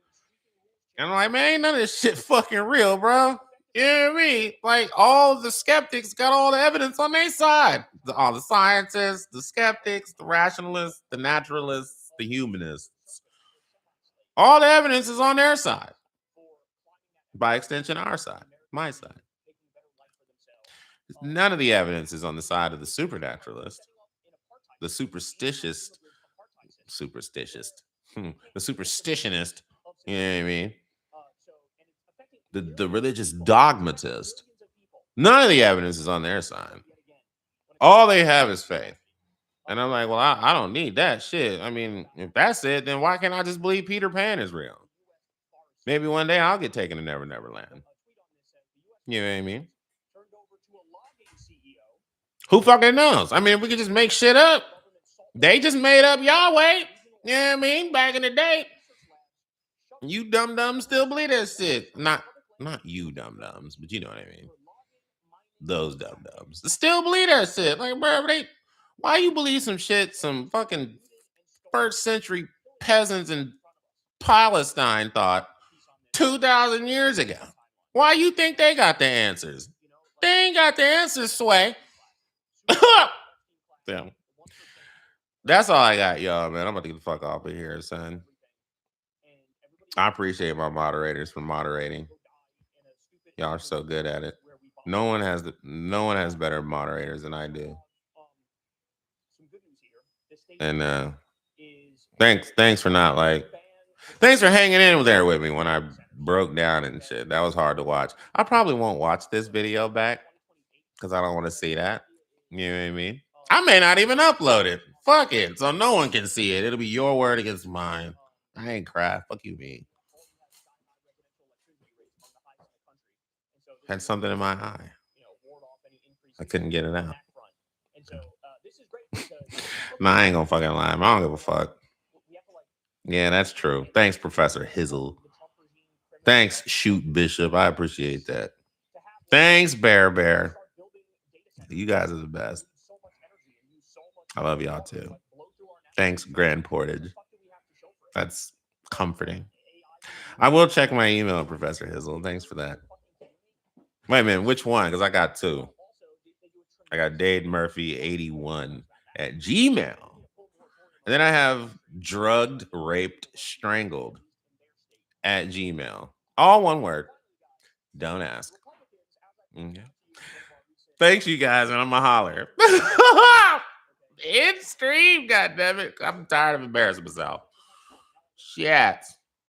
And I'm like, man, ain't none of this shit fucking real, bro. You know what I mean? Like, all the skeptics got all the evidence on their side. All the scientists, the skeptics, the rationalists, the naturalists, the humanists. All the evidence is on their side. By extension, our side, my side. None of the evidence is on the side of the supernaturalist, the superstitionist, the superstitionist. You know what I mean? The religious dogmatist. None of the evidence is on their side. All they have is faith. And I'm like, well, I don't need that shit. I mean, if that's it, then why can't I just believe Peter Pan is real? Maybe one day I'll get taken to Never Never Land. You know what I mean? Who fucking knows? I mean, if we could just make shit up. They just made up Yahweh. You know what I mean? Back in the day. You dum-dums still believe that shit. Not you dum-dums, but you know what I mean. Those dum-dums still believe that shit. Like, bro, why you believe some shit some fucking first century peasants in Palestine thought 2,000 years ago? Why you think they got the answers? They ain't got the answers, Sway. Damn. That's all I got, y'all, man. I'm about to get the fuck off of here, son. I appreciate my moderators for moderating. Y'all are so good at it. No one has better moderators than I do. And thanks for not thanks for hanging in there with me when I broke down and shit. That was hard to watch. I probably won't watch this video back because I don't want to see that. You know what I mean? I may not even upload it. Fuck it. So no one can see it. It'll be your word against mine. I ain't cry. Fuck you, me. Had something in my eye. I couldn't get it out. Nah, I ain't gonna fucking lie. I don't give a fuck. Yeah, that's true. Thanks, Professor Hizzle. Thanks, Shoot Bishop. I appreciate that. Thanks, Bear. You guys are the best. I love y'all too. Thanks, Grand Portage. That's comforting. I will check my email, Professor Hizzle. Thanks for that. Wait a minute, which one? Because I got two. I got Dade Murphy 81 at Gmail. And then I have drugged, raped, strangled at Gmail. All one word. Don't ask. Okay. Thanks, you guys, and I'm a holler. It's stream, goddammit. I'm tired of embarrassing myself. Shit.